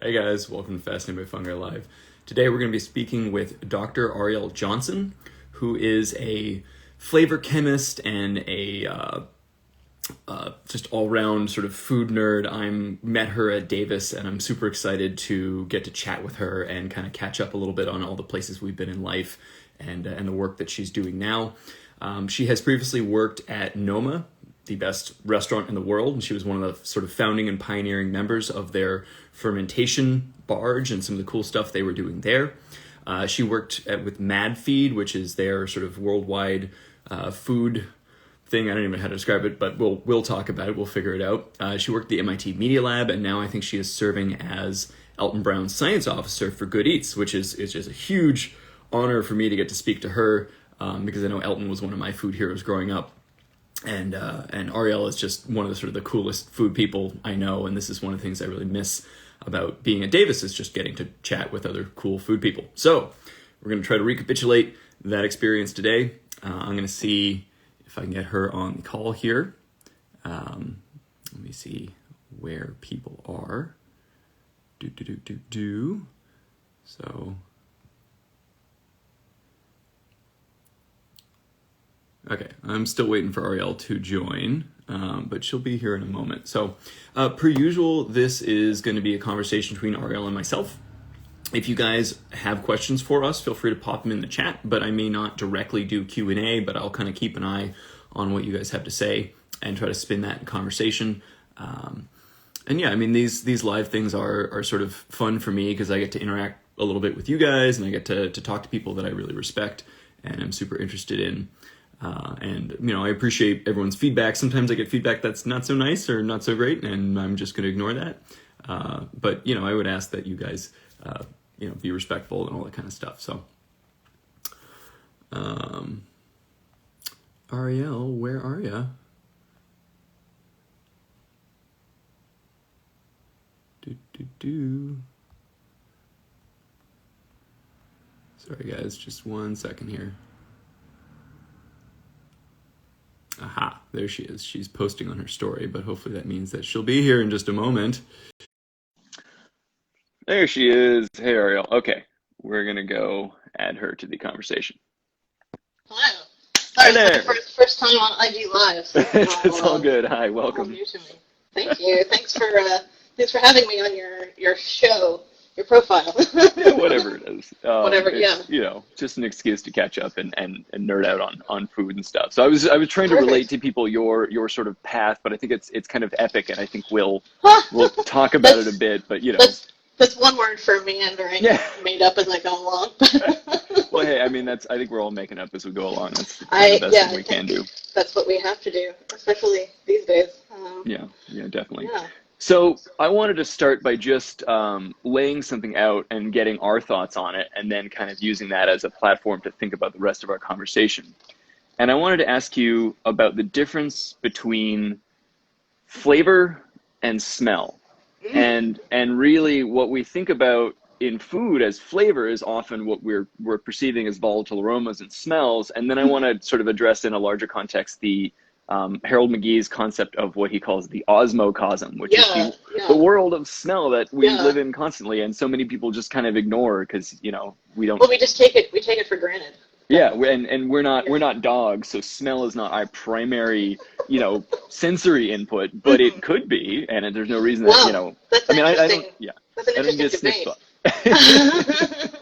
Hey guys, welcome to Fascinated by Fungi Live. Today we're going to be speaking with Dr. Arielle Johnson, who is a flavor chemist and a just all-round sort of food nerd. I met her at Davis, and I'm super excited to get to chat with her and kind of catch up a little bit on all the places we've been in life and the work that she's doing now. She has previously worked at Noma, the best restaurant in the world, and she was one of the sort of founding and pioneering members of their fermentation barge and some of the cool stuff they were doing there. She worked with Mad Feed, which is their sort of worldwide food thing. I don't even know how to describe it, but we'll talk about it. We'll figure it out. She worked at the MIT Media Lab, and now I think she is serving as Elton Brown's science officer for Good Eats, which is just a huge honor for me to get to speak to her because I know Elton was one of my food heroes growing up. And Arielle is just one of the sort of the coolest food people I know, and this is one of the things I really miss about being at Davis is just getting to chat with other cool food people. So we're going to try to recapitulate that experience today. I'm going to see if I can get her on the call here. Let me see where people are. So... Okay, I'm still waiting for Arielle to join, but she'll be here in a moment. So, per usual, this is going to be a conversation between Arielle and myself. If you guys have questions for us, feel free to pop them in the chat, but I may not directly do Q&A, but I'll kind of keep an eye on what you guys have to say and try to spin that in conversation. And yeah, I mean, these live things are sort of fun for me because I get to interact a little bit with you guys, and I get to talk to people that I really respect and I'm super interested in. And, you know, I appreciate everyone's feedback. Sometimes I get feedback that's not so nice or not so great, and I'm just going to ignore that. But, you know, I would ask that you guys, be respectful and all that kind of stuff. So, Arielle, where are ya? Sorry, guys, just 1 second here. Aha, there she is. She's posting on her story, but hopefully that means that she'll be here in just a moment. There she is. Hey, Arielle. Okay, we're going to go add her to the conversation. Hello. Hi there. First time on IG Live. So it's all good. Hi, welcome. New to me. Thank you. Thanks for having me on your show. Your profile. Yeah, whatever it is. Yeah. You know, just an excuse to catch up and nerd out on food and stuff. So I was trying to relate to people your sort of path, but I think it's kind of epic, and I think we'll talk about it a bit. But you know, that's one word for meandering. Yeah. Made up as I go along. Well, hey, I mean I think we're all making up as we go along. That's the best thing we can do. That's what we have to do, especially these days. Yeah, definitely. Yeah. So I wanted to start by just laying something out and getting our thoughts on it, and then kind of using that as a platform to think about the rest of our conversation. And I wanted to ask you about the difference between flavor and smell. And really what we think about in food as flavor is often what we're perceiving as volatile aromas and smells. And then I want to sort of address in a larger context the Harold McGee's concept of what he calls the Osmocosm, which is the world of smell that we live in constantly, and so many people just kind of ignore because we don't. Well, we just take it for granted. Yeah, and we're not dogs, so smell is not our primary sensory input, but it could be, and there's no reason that That's I mean I don't That's an I don't get interesting sniff.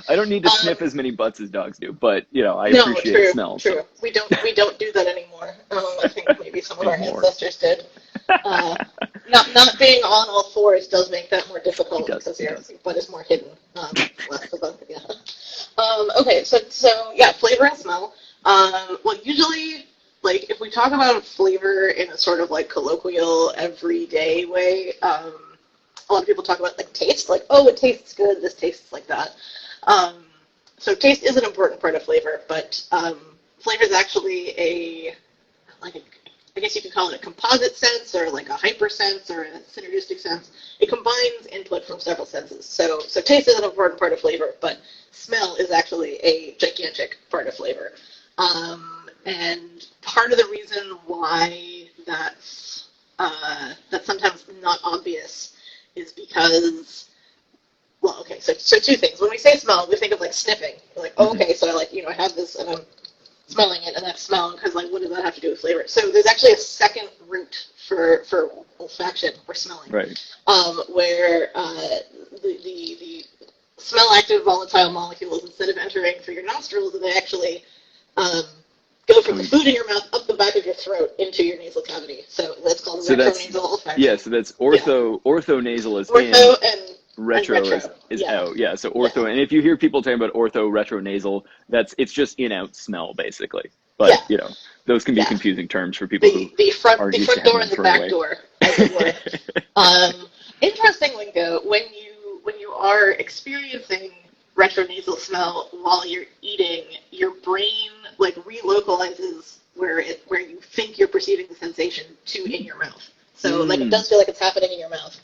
I don't need to sniff as many butts as dogs do, but I appreciate smell. True. So. We don't do that anymore. I think maybe some of our ancestors did. Not being on all fours does make that more difficult because your butt is more hidden. Okay, so yeah, flavor and smell. Well, usually, like if we talk about flavor in a sort of like colloquial, everyday way, a lot of people talk about like taste, like it tastes good. This tastes like that. So taste is an important part of flavor, but flavor is actually I guess you could call it a composite sense or like a hypersense or a synergistic sense. It combines input from several senses. So taste is an important part of flavor, but smell is actually a gigantic part of flavor. And part of the reason why that's sometimes not obvious is because so two things. When we say smell, we think of like sniffing. We're like, oh, okay, so I have this and I'm smelling it, and that's smelling because like, what does that have to do with flavor? So there's actually a second route for olfaction or smelling, right? Where the smell active volatile molecules, instead of entering through your nostrils, they actually go from the food in your mouth up the back of your throat into your nasal cavity. So that's called retronasal olfaction. Yeah, so that's orthonasal is ortho in. and Retro is out. Yeah, so ortho. And if you hear people talking about ortho, retronasal, it's just in-out smell, basically. But, those can be confusing terms for people the front door and the back door, as it were. Interestingly, though, when you are experiencing retronasal smell while you're eating, your brain like relocalizes where you think you're perceiving the sensation to in your mouth. So like it does feel like it's happening in your mouth,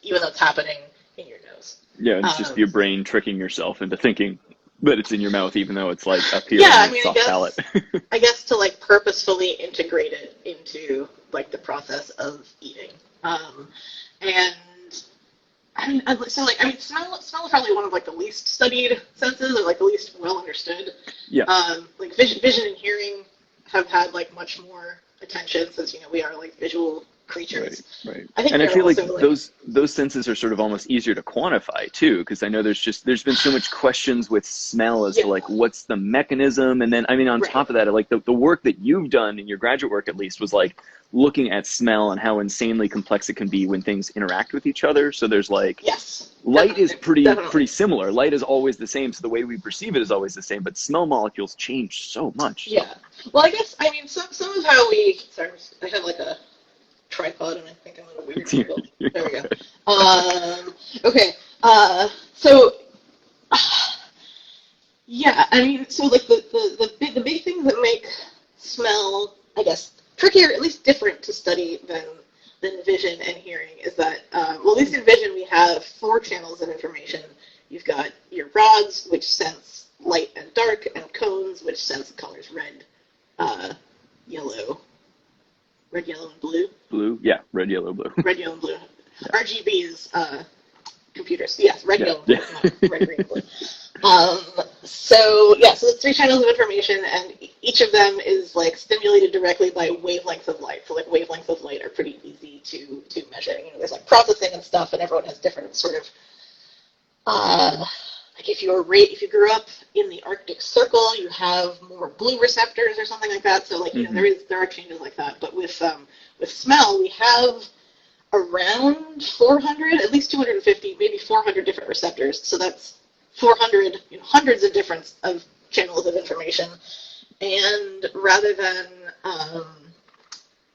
even though it's happening in your nose. Yeah, it's just your brain tricking yourself into thinking that it's in your mouth, even though it's like up here on the soft palate. I guess to like purposefully integrate it into like the process of eating. And smell is probably one of like the least studied senses, or like the least well understood. Yeah. Like vision and hearing have had like much more attention since we are like visual creatures. Right. I feel like those senses are sort of almost easier to quantify too, because I know there's been so much questions with smell as to like what's the mechanism, and then on top of that, like the work that you've done in your graduate work at least was like looking at smell and how insanely complex it can be when things interact with each other. So there's like light is pretty similar. Light is always the same, so the way we perceive it is always the same, but smell molecules change so much. Yeah. Well, I guess some of how we I have like a tripod and I think I'm in a weird angle. There we go. Okay. So so like the big things that make smell, I guess, trickier, at least different to study than vision and hearing, is that at least in vision we have 4 channels of information. You've got your rods, which sense light and dark, and cones, which sense colors red, yellow, and blue. Blue, yeah, red, yellow, blue. Red, yellow, and blue. Yeah. RGB is computers. Yes, red, yellow, blue, red, green, blue. So it's 3 channels of information, and each of them is like stimulated directly by wavelengths of light. So like wavelengths of light are pretty easy to measure. There's like processing and stuff, and everyone has different sort of like if you grew up in the Arctic Circle, you have more blue receptors or something like that. So like there are changes like that. But with smell, we have around 400, at least 250, maybe 400 different receptors. So that's 400, hundreds of different channels of information. And rather than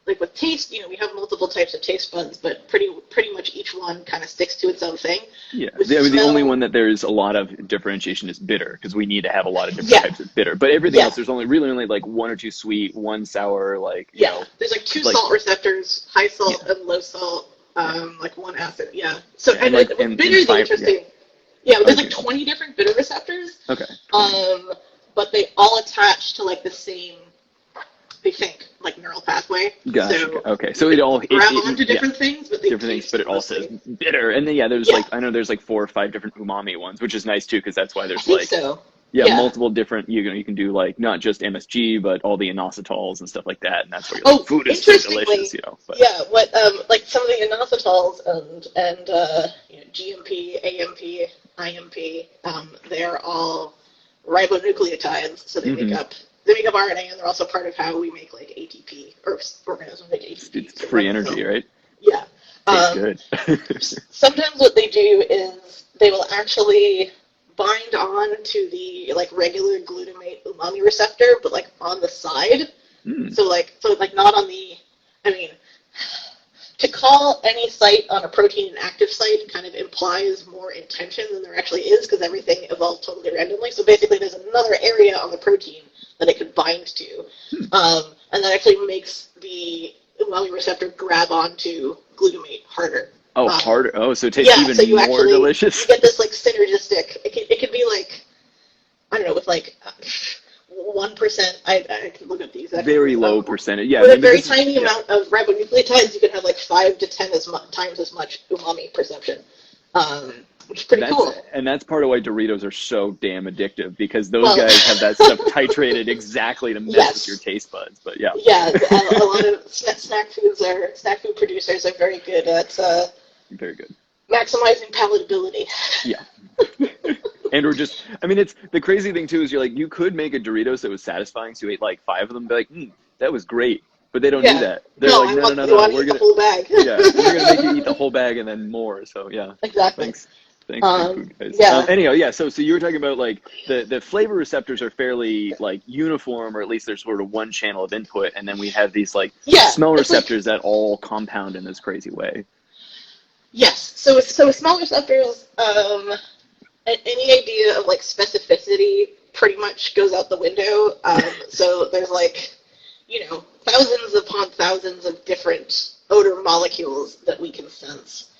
like with taste, we have multiple types of taste buds, but pretty much each one kind of sticks to its own thing. Yeah, the only one that there's a lot of differentiation is bitter, because we need to have a lot of different types of bitter. But everything else, there's only like 1 or 2 sweet, 1 sour, like there's like 2 salt receptors, high salt and low salt, like 1 acid. Yeah. So and bitter is interesting. Yeah, there's like 20 different bitter receptors. Okay. But they all attach to like the same, they think, like neural pathway. Gotcha. So okay. So it all grab onto different things, but it all says bitter. And then there's like, I know there's like 4 or 5 different umami ones, which is nice too, because that's why there's multiple different. You can do like not just MSG, but all the inositols and stuff like that, and that's where your food is so delicious. But. Yeah. What like some of the inositols and GMP, AMP, IMP, they're all ribonucleotides, so they make up RNA, and they're also part of how we make like ATP, or organisms make ATP. It's free energy, right? Yeah. Tastes good. Sometimes what they do is they will actually bind on to the like regular glutamate umami receptor, but like on the side. So not on the. To call any site on a protein an active site kind of implies more intention than there actually is, because everything evolved totally randomly. So basically there's another area on the protein that it could bind to. And that actually makes the umami receptor grab onto glutamate harder. Oh, harder. Oh, so it tastes even more delicious. You get this like synergistic. It could be like, I don't know, with like 1%. I can look at the exact. Very low percentage. Yeah. With a very tiny amount of ribonucleotides, you can have like 5 to 10 times as much umami perception. which is pretty cool. And that's part of why Doritos are so damn addictive, because those Well, guys have that stuff titrated exactly to mess Yes. with your taste buds. But yeah. Yeah, a lot of snack food producers are very good at Very good. maximizing palatability. Yeah. And we're just, I mean, it's the crazy thing too is you're like, you could make a Doritos that was satisfying, so you ate like 5 of them, be like, that was great. But they don't do that. They're like, no, we're gonna eat the whole bag. Yeah, we're gonna make you eat the whole bag and then more. So yeah. Exactly. Thanks, food guys. Yeah. Anyhow, yeah. So you were talking about like the flavor receptors are fairly like uniform, or at least there's sort of one channel of input, and then we have these like smell receptors that all compound in this crazy way. Yes. So with smell receptors, any idea of like specificity pretty much goes out the window. So there's like, thousands upon thousands of different odor molecules that we can sense.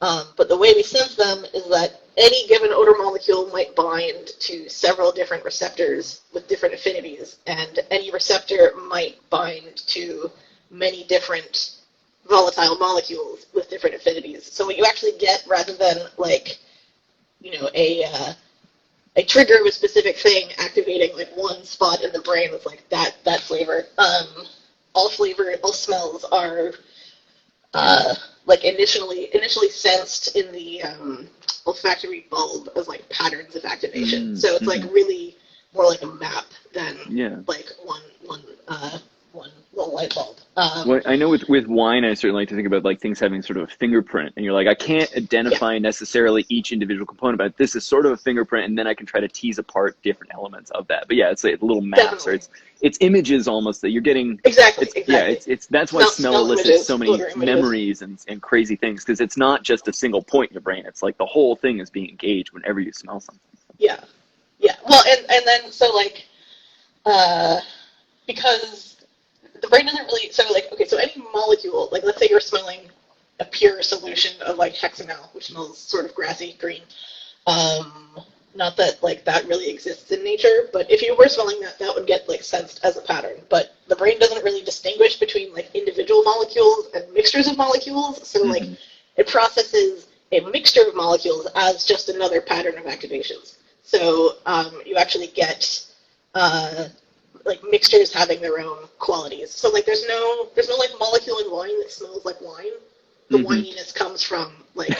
But the way we sense them is that any given odor molecule might bind to several different receptors with different affinities, and any receptor might bind to many different volatile molecules with different affinities. So what you actually get, rather than like, a trigger of a specific thing activating like one spot in the brain that's like that flavor. All smells are like initially sensed in the olfactory bulb as like patterns of activation. So it's like really more like a map than like one little light bulb. Well, I know with wine, I certainly like to think about like things having sort of a fingerprint, and you're like, I can't identify necessarily each individual component, but this is sort of a fingerprint, and then I can try to tease apart different elements of that. But yeah, it's like little maps, or it's images almost that you're getting. Exactly. Yeah, it's that's why smell elicits so many memories and crazy things, because it's not just a single point in your brain. It's like the whole thing is being engaged whenever you smell something. Yeah. Well, and then so like, because the brain doesn't really, so any molecule, like let's say you're smelling a pure solution of like hexanol, which smells sort of grassy green. Not that like that really exists in nature, but if you were smelling that, that would get like sensed as a pattern. But the brain doesn't really distinguish between like individual molecules and mixtures of molecules. So like it processes a mixture of molecules as just another pattern of activations. So you actually get like mixtures having their own qualities. So like there's no like molecule in wine that smells like wine. The wininess comes from like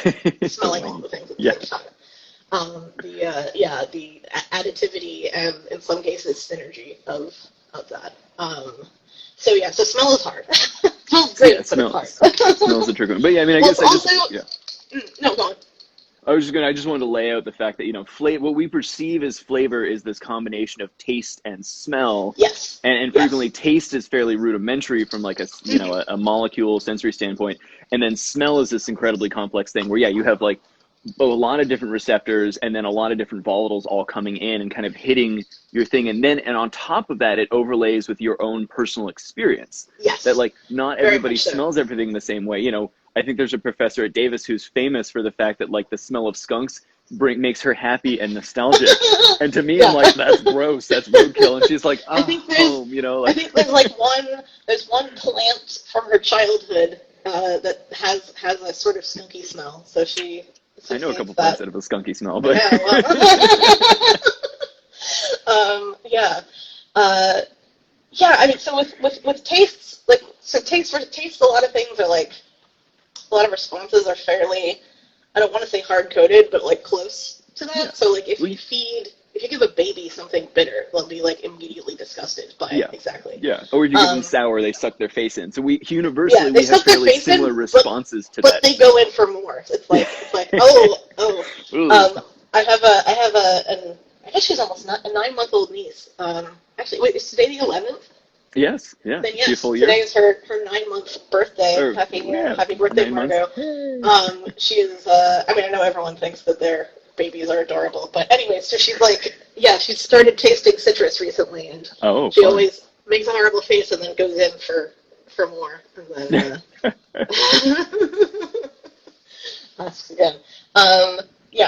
smelling all the things at the same time. The additivity and in some cases synergy of that. So smell is hard. Smells great, but it's hard. Smells a tricky one. But yeah, I mean, I guess No, go on. I just wanted to lay out the fact that, what we perceive as flavor is this combination of taste and smell. Yes. And frequently taste is fairly rudimentary from like a molecule sensory standpoint. And then smell is this incredibly complex thing where, you have like a lot of different receptors and then a lot of different volatiles all coming in and kind of hitting your thing. And on top of that, it overlays with your own personal experience. Yes. That like not everybody smells everything the same way. I think there's a professor at Davis who's famous for the fact that like the smell of skunks makes her happy and nostalgic. And to me, I'm like, that's gross, that's roadkill. And she's like, I think home, I think there's like one plant from her childhood that has a sort of skunky smell. So I know a couple plants that have a skunky smell, but I mean, so with tastes, like taste, a lot of things are like. A lot of responses are fairly, I don't want to say hard-coded, but like close to that. Yeah. So like if you give a baby something bitter, they'll be like immediately disgusted by it. Exactly. Yeah. Or if you give them sour, they suck their face in. So we universally we have fairly similar responses to that. But they go in for more. It's like I guess she's almost a 9-month-old niece. Actually, wait, is today the 11th? Yes, yeah. Then yes, today is her 9-month birthday. Happy birthday, Margot. She is, I know everyone thinks that their babies are adorable, but anyway, so she's like, she started tasting citrus recently, and she always makes a horrible face and then goes in for more, and then asks again.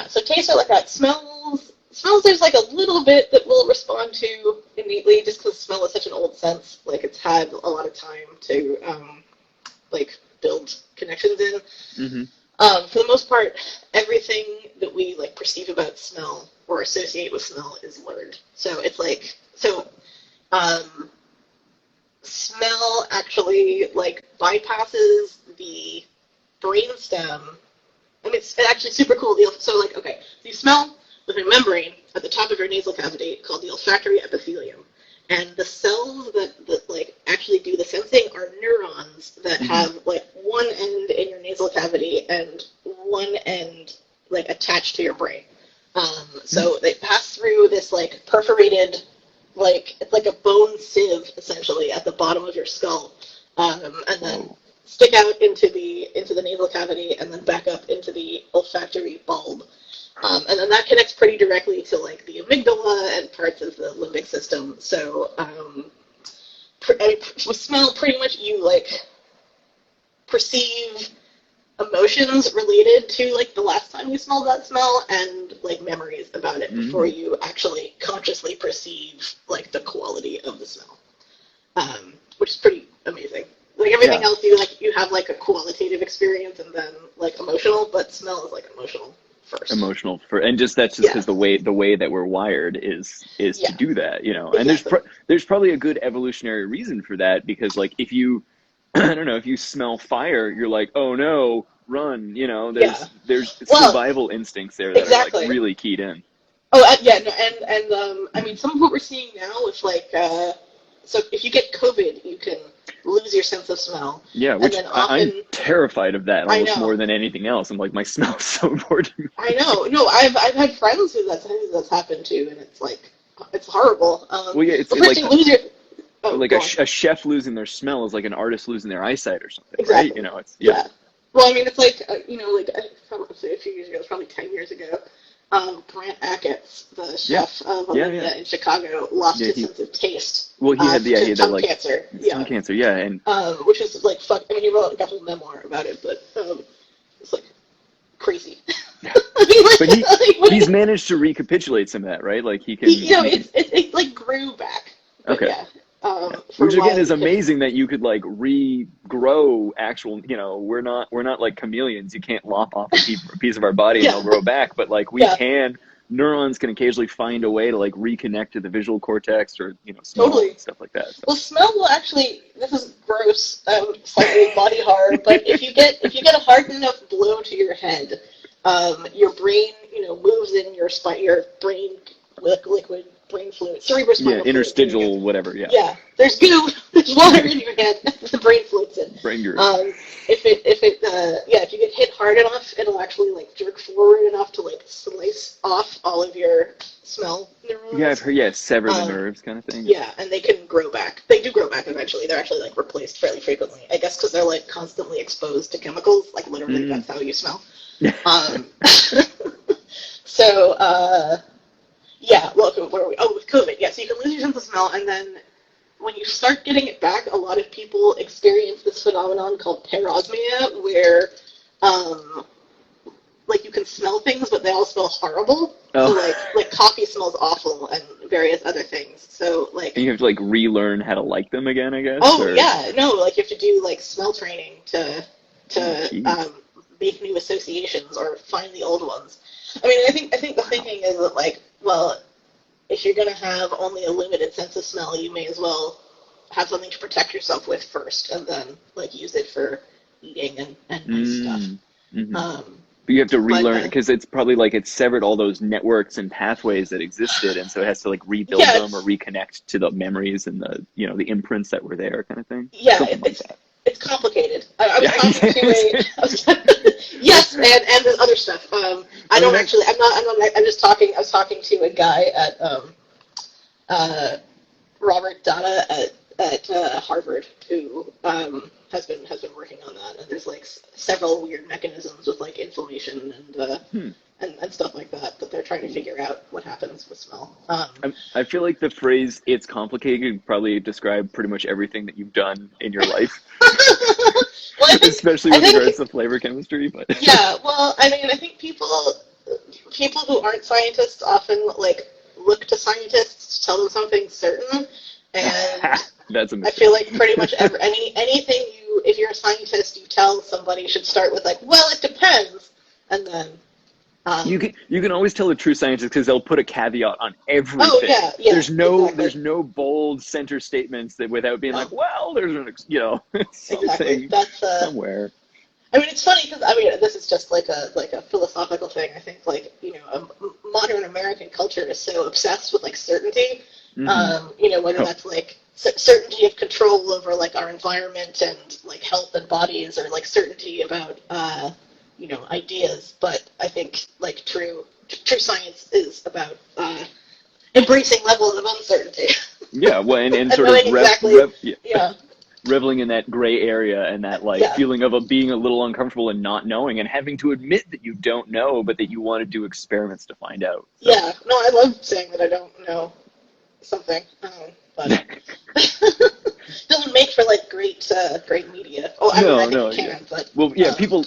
So tastes are like that. Smells, there's like a little bit that we'll respond to innately just because smell is such an old sense. Like it's had a lot of time to like build connections in. For the most part, everything that we like perceive about smell or associate with smell is learned. So it's like um, smell actually like bypasses the brainstem. I mean, it's actually super cool. So like, okay, so you smell with a membrane at the top of your nasal cavity called the olfactory epithelium. And the cells that like actually do the sensing are neurons that have like one end in your nasal cavity and one end like attached to your brain. So they pass through this like perforated, like it's like a bone sieve essentially at the bottom of your skull, and then stick out into the nasal cavity and then back up into the olfactory bulb. And then that connects pretty directly to like the amygdala and parts of the limbic system. So with smell, pretty much you like perceive emotions related to like the last time you smelled that smell and like memories about it before you actually consciously perceive like the quality of the smell, which is pretty amazing. Like everything else, you have like a qualitative experience and then like emotional, but smell is like emotional first. And just that's just because the way that we're wired is to do that, you know. And there's probably a good evolutionary reason for that, because like if you I don't know, if you smell fire, you're like, oh no, run, you know. There's survival instincts there that are like really keyed in. Oh yeah, no, and I mean, some of what we're seeing now with like so if you get COVID, you can lose your sense of smell. Yeah, which I'm terrified of that almost more than anything else. I'm like, my smell is so important. I know. No, I've had friends who that's happened to, and it's like it's horrible. Well, yeah, it's like you lose your a chef losing their smell is like an artist losing their eyesight or something, exactly. Right? You know, it's Well, I mean, it's like you know, like a few years ago, it was probably 10 years ago. Brant Achatz, the chef of Olympia in Chicago, lost his sense of taste. Well, he had tongue cancer. Tongue cancer, and which is like fuck. I mean, he wrote a whole memoir about it, but it's like crazy. I mean, like, but he's managed to recapitulate some of that, right? Like he can. It like grew back. Okay. Yeah. Which again is amazing that you could like regrow actual, you know, we're not like chameleons. You can't lop off a piece of our body and it'll grow back, but like neurons can occasionally find a way to like reconnect to the visual cortex or, you know, smell and stuff like that. So. Well, smell will actually, this is gross, slightly body horror, but if you get a hard enough blow to your head, your brain, you know, moves in your brain liquid brain fluid, cerebrospinal interstitial, whatever, Yeah, there's goo, there's water in your head, the brain floats in. Brain goo. If you get hit hard enough, it'll actually like jerk forward enough to like slice off all of your smell neurons. Yeah, I've heard, sever the nerves kind of thing. Yeah, and they can grow back. They do grow back eventually. They're actually like replaced fairly frequently. I guess because they're like constantly exposed to chemicals, like literally that's how you smell. Where are we? Oh, with COVID, so you can lose your sense of smell, and then when you start getting it back, a lot of people experience this phenomenon called parosmia, where, like you can smell things, but they all smell horrible. Oh. So, like coffee smells awful, and various other things. So, like, and you have to like relearn how to like them again, I guess. Like you have to do like smell training to make new associations or find the old ones. I mean, I think the thinking is that like, well, if you're going to have only a limited sense of smell, you may as well have something to protect yourself with first, and then like use it for eating and nice stuff. Mm-hmm. But you have to relearn because it's probably like it's severed all those networks and pathways that existed, and so it has to like rebuild them or reconnect to the memories and the, you know, the imprints that were there, kind of thing. Yeah, it's complicated. I was talking to yes, and there's other stuff. I'm just talking. I was talking to a guy at Robert Dada at Harvard who has been working on that, and there's like several weird mechanisms with like inflammation and stuff like that they're trying to figure out what happens with smell. I feel like the phrase "it's complicated" could probably describe pretty much everything that you've done in your life. Especially with regards to flavor chemistry, but I think people who aren't scientists often like look to scientists to tell them something certain, and that's a I feel like pretty much anything you if you're a scientist, you tell somebody you should start with like, well, it depends, and then you can always tell a true scientist because they'll put a caveat on everything. Oh yeah, There's no exactly. bold center statements that without being like, well, there's an something somewhere. I mean, it's funny because this is just like a philosophical thing. I think modern American culture is so obsessed with like certainty. Whether that's like certainty of control over like our environment and like health and bodies, or like certainty about ideas. But I think like true science is about embracing levels of uncertainty. Yeah, well, and sort of reveling in that gray area and that feeling of being a little uncomfortable and not knowing and having to admit that you don't know, but that you want to do experiments to find out. So. Yeah, no, I love saying that I don't know something, but doesn't make for like great media. Oh, I think it can, but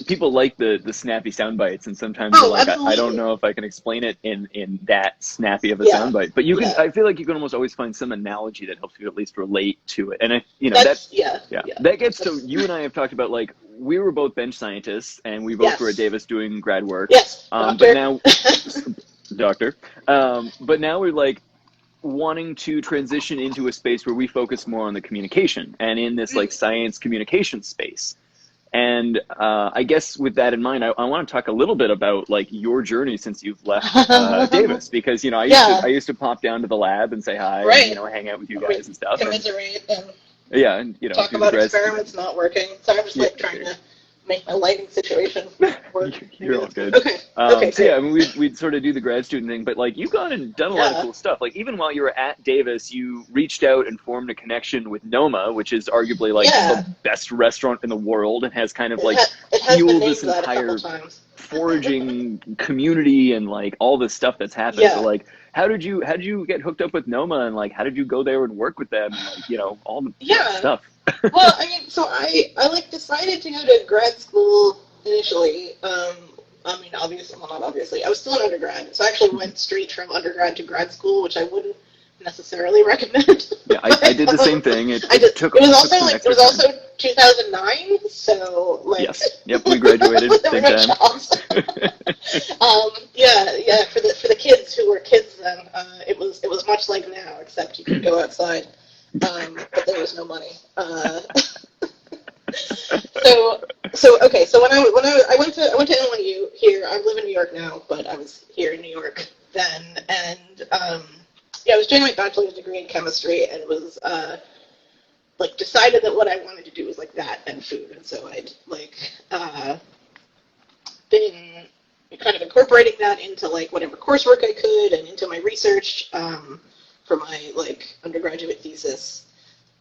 people like the snappy sound bites, and sometimes I don't know if I can explain it in that snappy of a sound bite. But you can. I feel like you can almost always find some analogy that helps you at least relate to it. And that gets to you and I have talked about like we were both bench scientists, and we both were at Davis doing grad work. Yes, but now, doctor. But now we're like wanting to transition into a space where we focus more on the communication and in this like science communication space. And I guess with that in mind, I want to talk a little bit about like your journey since you've left Davis, because I used to pop down to the lab and say hi, and, hang out with you guys and stuff. Commiserate and talk about experiments not working. So I'm just like trying to make my lighting situation work. You're all good. Okay. So I mean, we'd sort of do the grad student thing, but like you've gone and done a lot of cool stuff. Like even while you were at Davis, you reached out and formed a connection with Noma, which is arguably like the best restaurant in the world, and has kind of fueled this entire foraging community and like all this stuff that's happened. So like, how did you get hooked up with Noma, and like how did you go there and work with them, and, like, all the stuff? Well, I mean, so I like decided to go to grad school initially. Obviously, well, not obviously. I was still an undergrad, so I actually went straight from undergrad to grad school, which I wouldn't necessarily recommend. Yeah, I did the same thing. It was also 2009, so like. Yes. Yep. We graduated same time. For the kids who were kids then, it was much like now, except you could go outside. But there was no money. So when I went to NYU here, I live in New York now, but I was here in New York then, and I was doing my bachelor's degree in chemistry, and was decided that what I wanted to do was like that and food, and so I'd been kind of incorporating that into like whatever coursework I could and into my research. For my undergraduate thesis,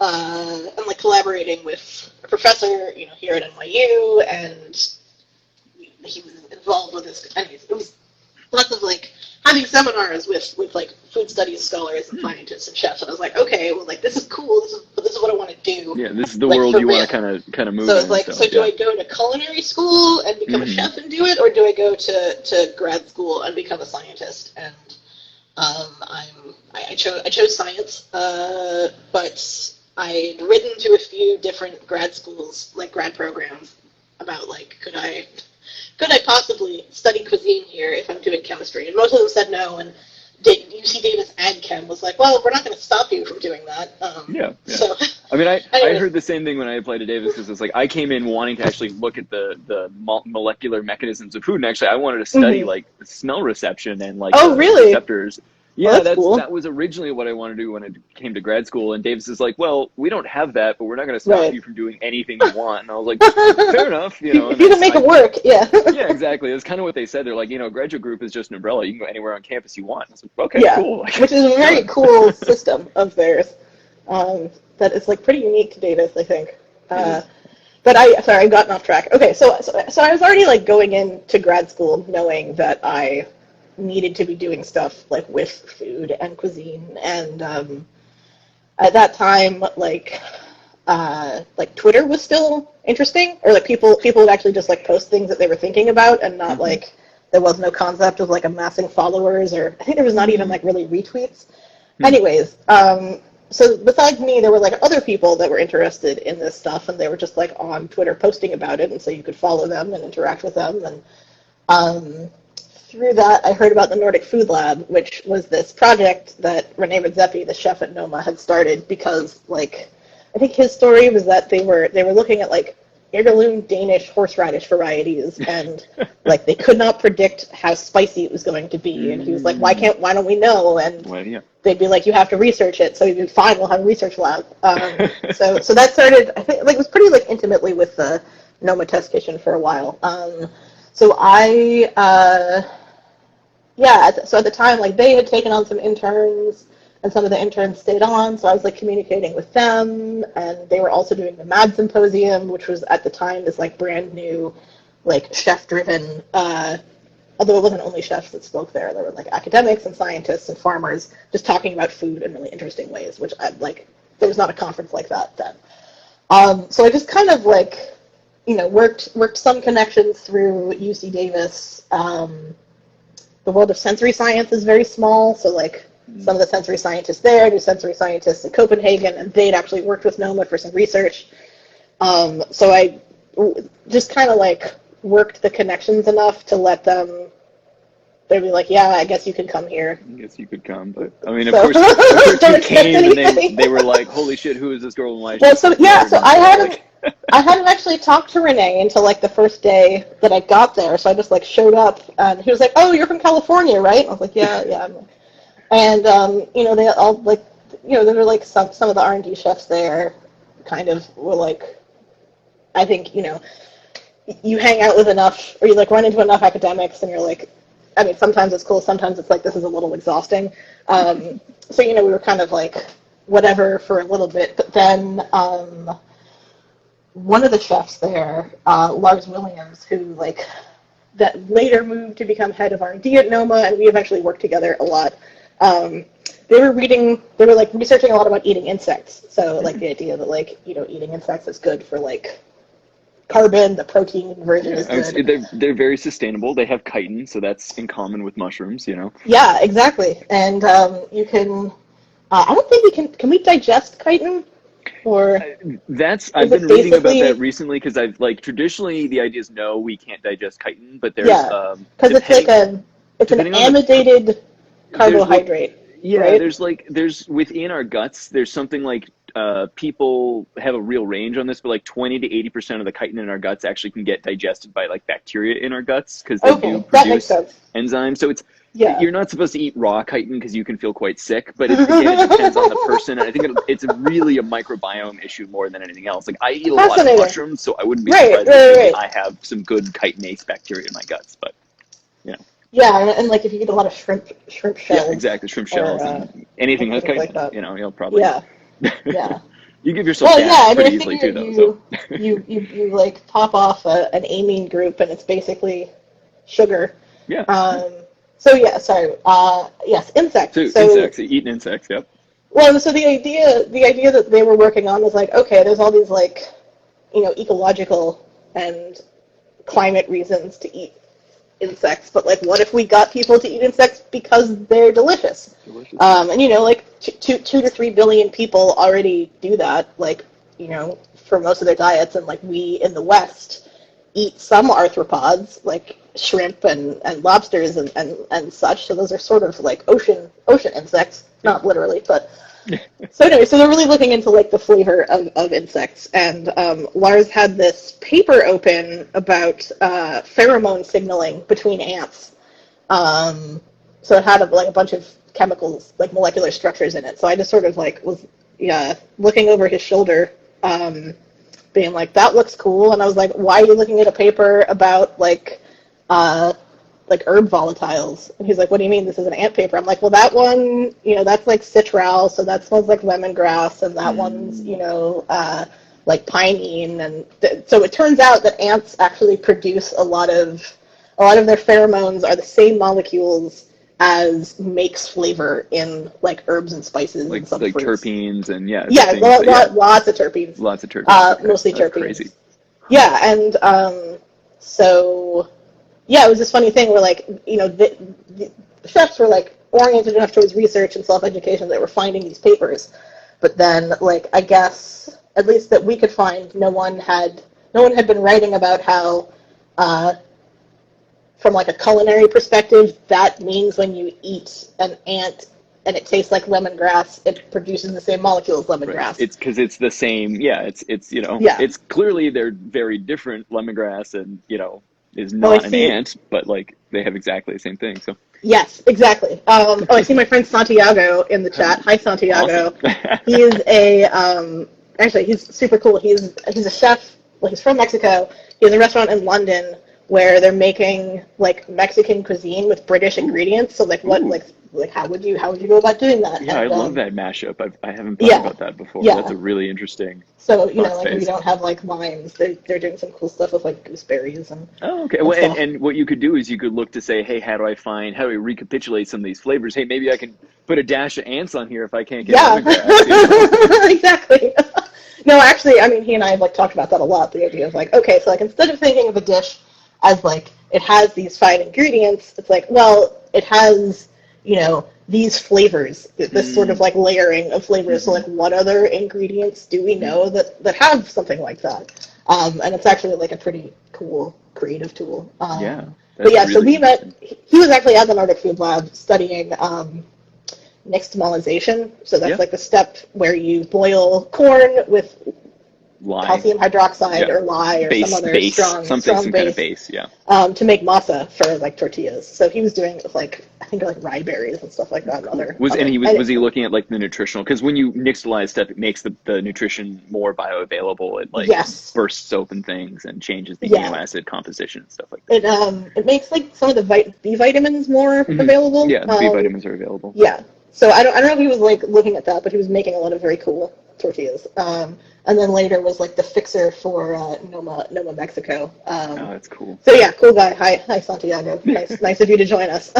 and collaborating with a professor, here at NYU, and he was involved with this. Anyways, it was lots of having seminars with food studies scholars and scientists and chefs, and I was like, okay, well, this is cool. This is what I want to do. Yeah, this is the world you want to kind of move. So it's do I go to culinary school and become a chef and do it, or do I go to grad school and become a scientist? And I chose science, but I'd written to a few different grad schools, grad programs, about could I possibly study cuisine here if I'm doing chemistry? And most of them said no. And UC Davis Ag Chem was like, well, we're not going to stop you from doing that. So, I mean, I heard the same thing when I applied to Davis, because it's I came in wanting to actually look at the molecular mechanisms of food, and actually I wanted to study smell reception and receptors. Yeah, that was originally what I wanted to do when I came to grad school, and Davis is like, well, we don't have that, but we're not going to stop you from doing anything you want. And I was like, fair enough. If you can make it work, yeah. Yeah, exactly. That's kind of what they said. They're like, graduate group is just an umbrella. You can go anywhere on campus you want. I was like, okay, cool. Which is a very cool system of theirs that is pretty unique to Davis, I think. But I've gotten off track. Okay, so I was already going into grad school knowing that I needed to be doing stuff with food and cuisine, and at that time Twitter was still interesting, or people would actually just post things that they were thinking about, and not there was no concept of amassing followers, or I think there was not even really retweets. Anyways, so besides me, there were like other people that were interested in this stuff, and they were just like on Twitter posting about it, and so you could follow them and interact with them. And through that, I heard about the Nordic Food Lab, which was this project that Rene Redzepi, the chef at Noma, had started because, like, I think his story was that they were looking at like heirloom Danish horseradish varieties, and like they could not predict how spicy it was going to be. And he was like, why don't we know? And they'd be like, you have to research it. So he'd be fine, we'll have a research lab. So that started, I think, like, it was pretty like intimately with the Noma test kitchen for a while. So so at the time, like, they had taken on some interns, and some of the interns stayed on, so I was like communicating with them, and they were also doing the MAD Symposium, which was at the time this like brand new, like chef-driven, although it wasn't only chefs that spoke there, there were like academics and scientists and farmers just talking about food in really interesting ways, which I like, there was not a conference like that then. So I just kind of like, you know, worked some connections through UC Davis. The world of sensory science is very small, so like some of the sensory scientists there do sensory scientists in Copenhagen, and they'd actually worked with Noma for some research. So I just kind of like worked the connections enough to let them, they'd be like, yeah, I guess you could come here. I guess you could come, but I mean, of course you came, and they were like, holy shit, who is this girl and why? Well, so I hadn't actually talked to Rene until like the first day that I got there, so I just like showed up, and he was like, oh, you're from California, right? I was like, yeah. And, you know, they all, like, you know, there were, like, some of the R&D chefs there kind of were, like, I think, you know, you hang out with enough, or you, like, run into enough academics, and you're, like, I mean, sometimes it's cool, sometimes it's, like, this is a little exhausting. So, you know, we were kind of, like, whatever for a little bit. But then one of the chefs there, Lars Williams, who, like, that later moved to become head of R&D at Noma, and we eventually worked together a lot. They were like researching a lot about eating insects. So like the idea that like, you know, eating insects is good for like carbon, the protein version is good. They're very sustainable. They have chitin, so that's in common with mushrooms, you know? Yeah, exactly. And you can, I don't think can we digest chitin? Or I've been reading about that recently, because I've like traditionally the idea is no, we can't digest chitin, but there's because it's like it's an amidated carbohydrate. Right? there's within our guts, there's something like people have a real range on this, but like 20 to 80% of the chitin in our guts actually can get digested by like bacteria in our guts, because they do produce enzymes. So it's you're not supposed to eat raw chitin because you can feel quite sick, but it depends on the person. And I think it's really a microbiome issue more than anything else. Like I eat a lot of mushrooms, so I wouldn't be surprised if I have some good chitinase bacteria in my guts, but yeah. Yeah, and like if you eat a lot of shrimp shells. Yeah, exactly, shrimp shells and anything has chitin, like you know, you'll probably. Yeah. You give yourself gas pretty easily too, though. So. you like pop off an amine group, and it's basically sugar. Yeah. So yeah, sorry. Yes, insects. So insects, eating insects. Yep. Well, so the idea that they were working on was like, okay, there's all these like, you know, ecological and climate reasons to eat insects, but like, what if we got people to eat insects because they're delicious? And you know, like 2 to 3 billion people already do that, like, you know, for most of their diets, and like we in the West eat some arthropods, like shrimp and lobsters and such. So those are sort of like ocean insects, not literally, but. So anyway, so they're really looking into like the flavor of insects, and Lars had this paper open about pheromone signaling between ants. So it had a bunch of chemicals, like molecular structures in it. So I just sort of like was looking over his shoulder, being like, that looks cool. And I was like, why are you looking at a paper about like herb volatiles? And he's like, what do you mean this is an ant paper? I'm like, well, that one, you know, that's like citral, so that smells like lemongrass, and that one's, you know, like pinene. And so it turns out that ants actually produce a lot of their pheromones are the same molecules as makes flavor in like herbs and spices, like and some like fruits. Terpenes and lots of terpenes. Lots of terpenes. Mostly That's terpenes. Crazy. Yeah, and so. Yeah, it was this funny thing where, like, you know, the chefs were, like, oriented enough towards research and self-education that were finding these papers. but then, like, I guess, at least that we could find, no one had been writing about how, from like a culinary perspective, that means when you eat an ant and it tastes like lemongrass, it produces the same molecule as lemongrass. Right. It's because it's the same. Yeah. It's you know. Yeah. It's clearly they're very different. Lemongrass and is not an ant, but like they have exactly the same thing. So. Yes, exactly. I see my friend Santiago in the chat. Hi, Santiago. Awesome. He is actually, he's super cool. He's a chef. Well, he's from Mexico. He has a restaurant in London where they're making like Mexican cuisine with British ingredients. So like what like how would you go about doing that? Yeah, and, I love that mashup. I haven't thought about that before. Yeah. That's a really interesting. So like we don't have like limes. They're doing some cool stuff with like gooseberries and. Oh, okay. Well, and what you could do is you could look to say, hey, how do I recapitulate some of these flavors? Hey, maybe I can put a dash of ants on here if I can't get lemongrass. Exactly. No, actually, I mean, he and I have like talked about that a lot. The idea of like, okay, so like instead of thinking of a dish as like it has these 5 ingredients, it's like, well, it has these flavors, this sort of like layering of flavors. So like, what other ingredients do we know that have something like that? And it's actually like a pretty cool creative tool. Yeah. But yeah, really so we met. He was actually at the Nordic Food Lab studying nixtamalization. So that's like the step where you boil corn with lye. Calcium hydroxide or lye or some other strong kind of base, to make masa for like tortillas. So he was doing it with like I think like rye berries and stuff like that. And was he looking at like the nutritional? Because when you nixtamalize stuff, it makes the nutrition more bioavailable. It like bursts open things and changes the amino acid composition and stuff like that. It makes like some of the B vitamins more available. Yeah, the B vitamins are available. Yeah. So I don't know if he was like looking at that, but he was making a lot of very cool tortillas. And then later was like the fixer for Noma, Mexico. Oh, that's cool. So yeah, cool guy. Hi Santiago. Nice of you to join us.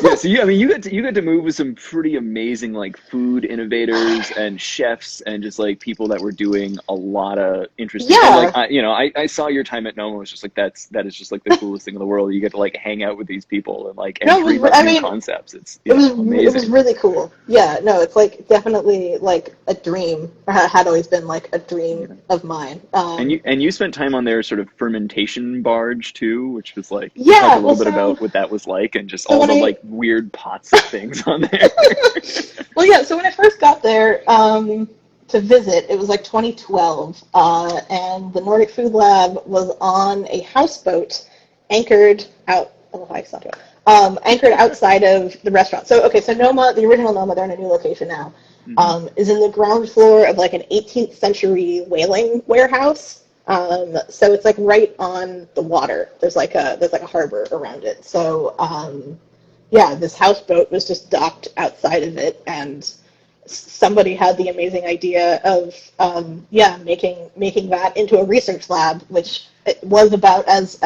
Yeah, so you got to move with some pretty amazing like food innovators and chefs and just like people that were doing a lot of interesting. Yeah. And, like I saw your time at Noma was just like that is just like the coolest thing in the world. You get to like hang out with these people and like dream up new concepts. It was amazing. It was really cool. Yeah, no, it's like definitely like a dream. Had always been like a dream of mine. And you spent time on their sort of fermentation barge too, which was like talk a little bit about what that was like and just all the like weird pots of things on there. Well, yeah. So when I first got there to visit, it was like 2012, and the Nordic Food Lab was on a houseboat anchored out. Oh, hi, Santo. Anchored outside of the restaurant. So so Noma, the original Noma, they're in a new location now. Is in the ground floor of like an 18th century whaling warehouse. So it's like right on the water. There's like a harbor around it. So this houseboat was just docked outside of it, and somebody had the amazing idea of making that into a research lab, which it was about as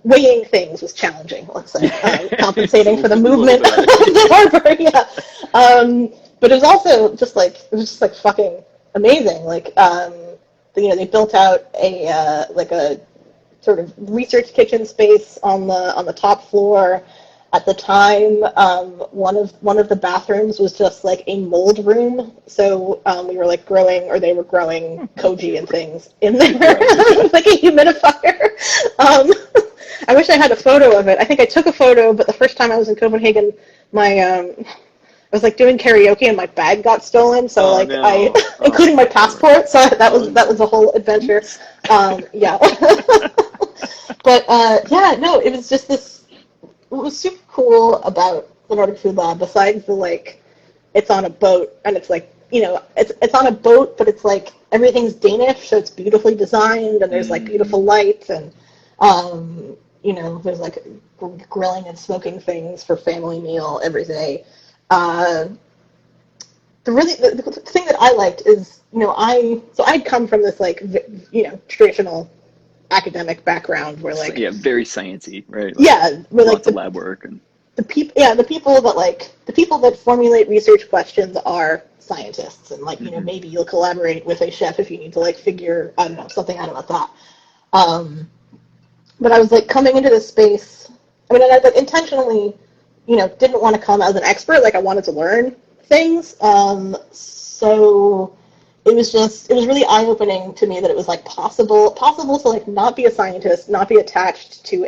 weighing things was challenging, let's say, compensating for the movement of the harbor, but it was also just like fucking amazing. Like, they built out a sort of research kitchen space on the top floor. At the time, one of the bathrooms was just like a mold room, so we were like they were growing koji and things in there, like a humidifier. I wish I had a photo of it. I think I took a photo, but the first time I was in Copenhagen, I was like doing karaoke and my bag got stolen, so including my passport. So that was a whole adventure. But it was just this. What was super cool about the Nordic Food Lab, besides the it's on a boat and it's like it's on a boat, but it's like everything's Danish, so it's beautifully designed and there's like beautiful lights and there's like grilling and smoking things for family meal every day. The thing that I liked is I'd come from this traditional academic background where very sciencey, right? Where lots of lab work and the people that formulate research questions are scientists, and maybe you'll collaborate with a chef if you need to figure something out about that. But I was coming into this space. I mean, and I intentionally didn't want to come as an expert. I wanted to learn, things. So it was really eye-opening to me that it was like possible to like not be a scientist, not be attached to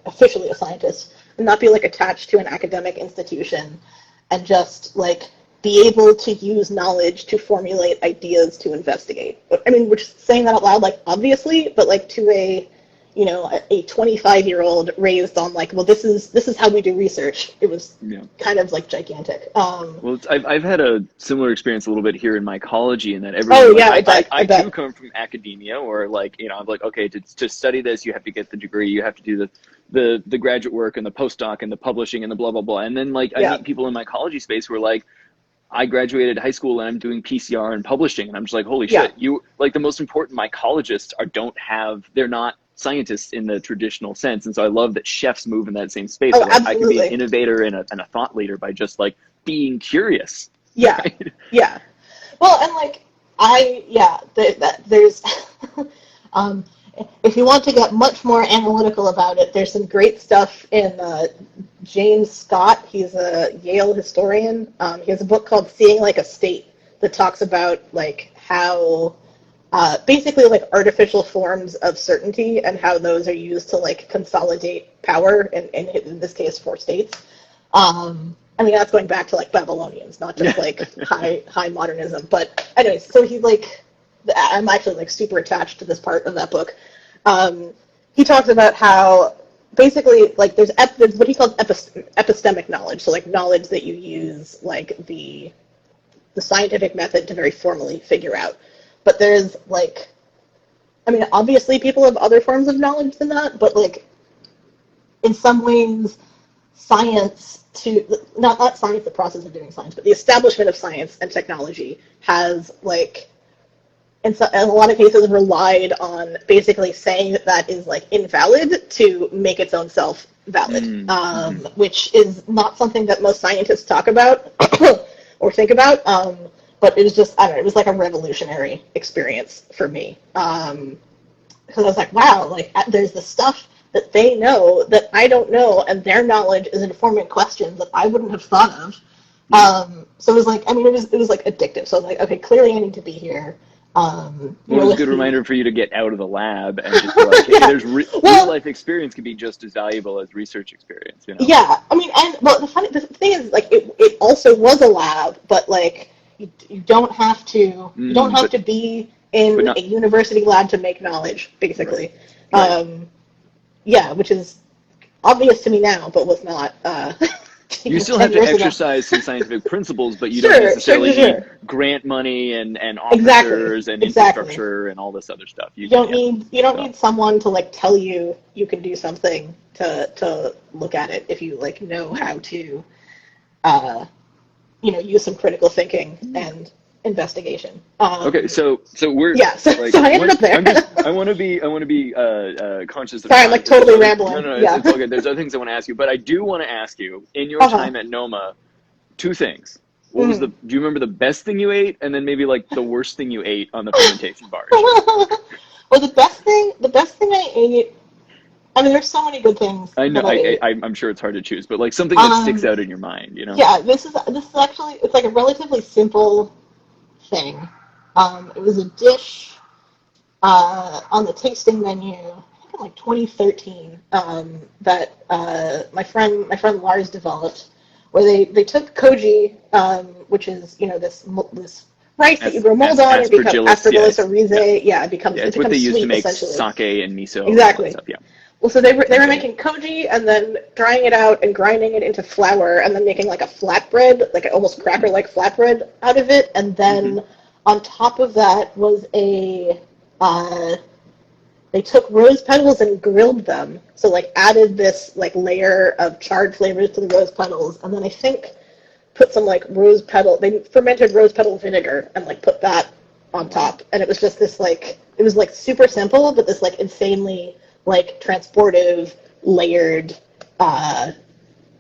officially a scientist, and not be like attached to an academic institution, and just like be able to use knowledge to formulate ideas to investigate. I mean, which saying that out loud, like obviously, but like to a 25-year-old raised on like, well, this is how we do research. It was kind of like gigantic. Well, I've had a similar experience a little bit here in mycology, in that everyone. I too come from academia, or like I'm like, okay, to study this, you have to get the degree, you have to do the graduate work and the postdoc and the publishing and the blah blah blah, and then like I meet people in mycology space who are like, I graduated high school and I'm doing PCR and publishing, and I'm just like, holy shit, you like the most important mycologists they're not scientists in the traditional sense. And so I love that chefs move in that same space. Oh, like, I can be an absolutely. innovator and a thought leader by just like being curious. Yeah. Right? Yeah. Well, and like there's if you want to get much more analytical about it, there's some great stuff in James Scott. He's a Yale historian. He has a book called Seeing Like a State that talks about like how basically like artificial forms of certainty and how those are used to like consolidate power, in this case 4 states. I mean, that's going back to like Babylonians, not just like high modernism. But anyways, so he's like, I'm actually like super attached to this part of that book. He talks about how basically like there's what he calls epistemic knowledge, so like knowledge that you use like the scientific method to very formally figure out. But there's like, I mean, obviously people have other forms of knowledge than that, but like in some ways, science not science, the process of doing science, but the establishment of science and technology has like, in a lot of cases, relied on basically saying that is like invalid to make its own self valid, which is not something that most scientists talk about or think about. But it was just, I don't know, it was like a revolutionary experience for me. Because I was like, wow, like there's the stuff that they know that I don't know, and their knowledge is informing questions that I wouldn't have thought of. So it was like, I mean, it was like addictive. So I was like, okay, clearly I need to be here. Well, it was a good reminder for you to get out of the lab and just be like, hey, there's real life experience can be just as valuable as research experience. Yeah, I mean, and well, the thing is, like, it also was a lab, but like, you don't have to be in a university lab to make knowledge, basically. Right. Yeah, which is obvious to me now, but was not. You still have to exercise some scientific principles, but you don't necessarily need grant money and officers and infrastructure and all this other stuff. You don't need someone to like tell you can do something to look at it if you like know how to use some critical thinking and investigation. Okay, so we're so I ended up there. I want to be conscious of. Sorry, I'm like totally rambling. No, it's all good. There's other things I want to ask you, but I do want to ask you in your time at Noma, 2 things. What was do you remember the best thing you ate, and then maybe like the worst thing you ate on the fermentation barge? Well, the best thing I ate. I mean, there's so many good things. I know. I'm sure it's hard to choose, but like something that sticks out in your mind, Yeah, this is actually, it's like a relatively simple thing. It was a dish on the tasting menu, I think in like 2013, that my friend Lars developed, where they took koji, which is this rice that you grow mold on, and becomes Aspergillus oryzae. Yeah, it becomes it's what they use to make sake and miso. Exactly. And all that stuff, Well, so they were making koji and then drying it out and grinding it into flour and then making like a flatbread, like an almost cracker-like flatbread out of it. And then on top of that was they took rose petals and grilled them. So like added this like layer of charred flavors to the rose petals. And then I think put some like they fermented rose petal vinegar and like put that on top. And it was just this like, it was like super simple, but this like insanely like transportive, layered,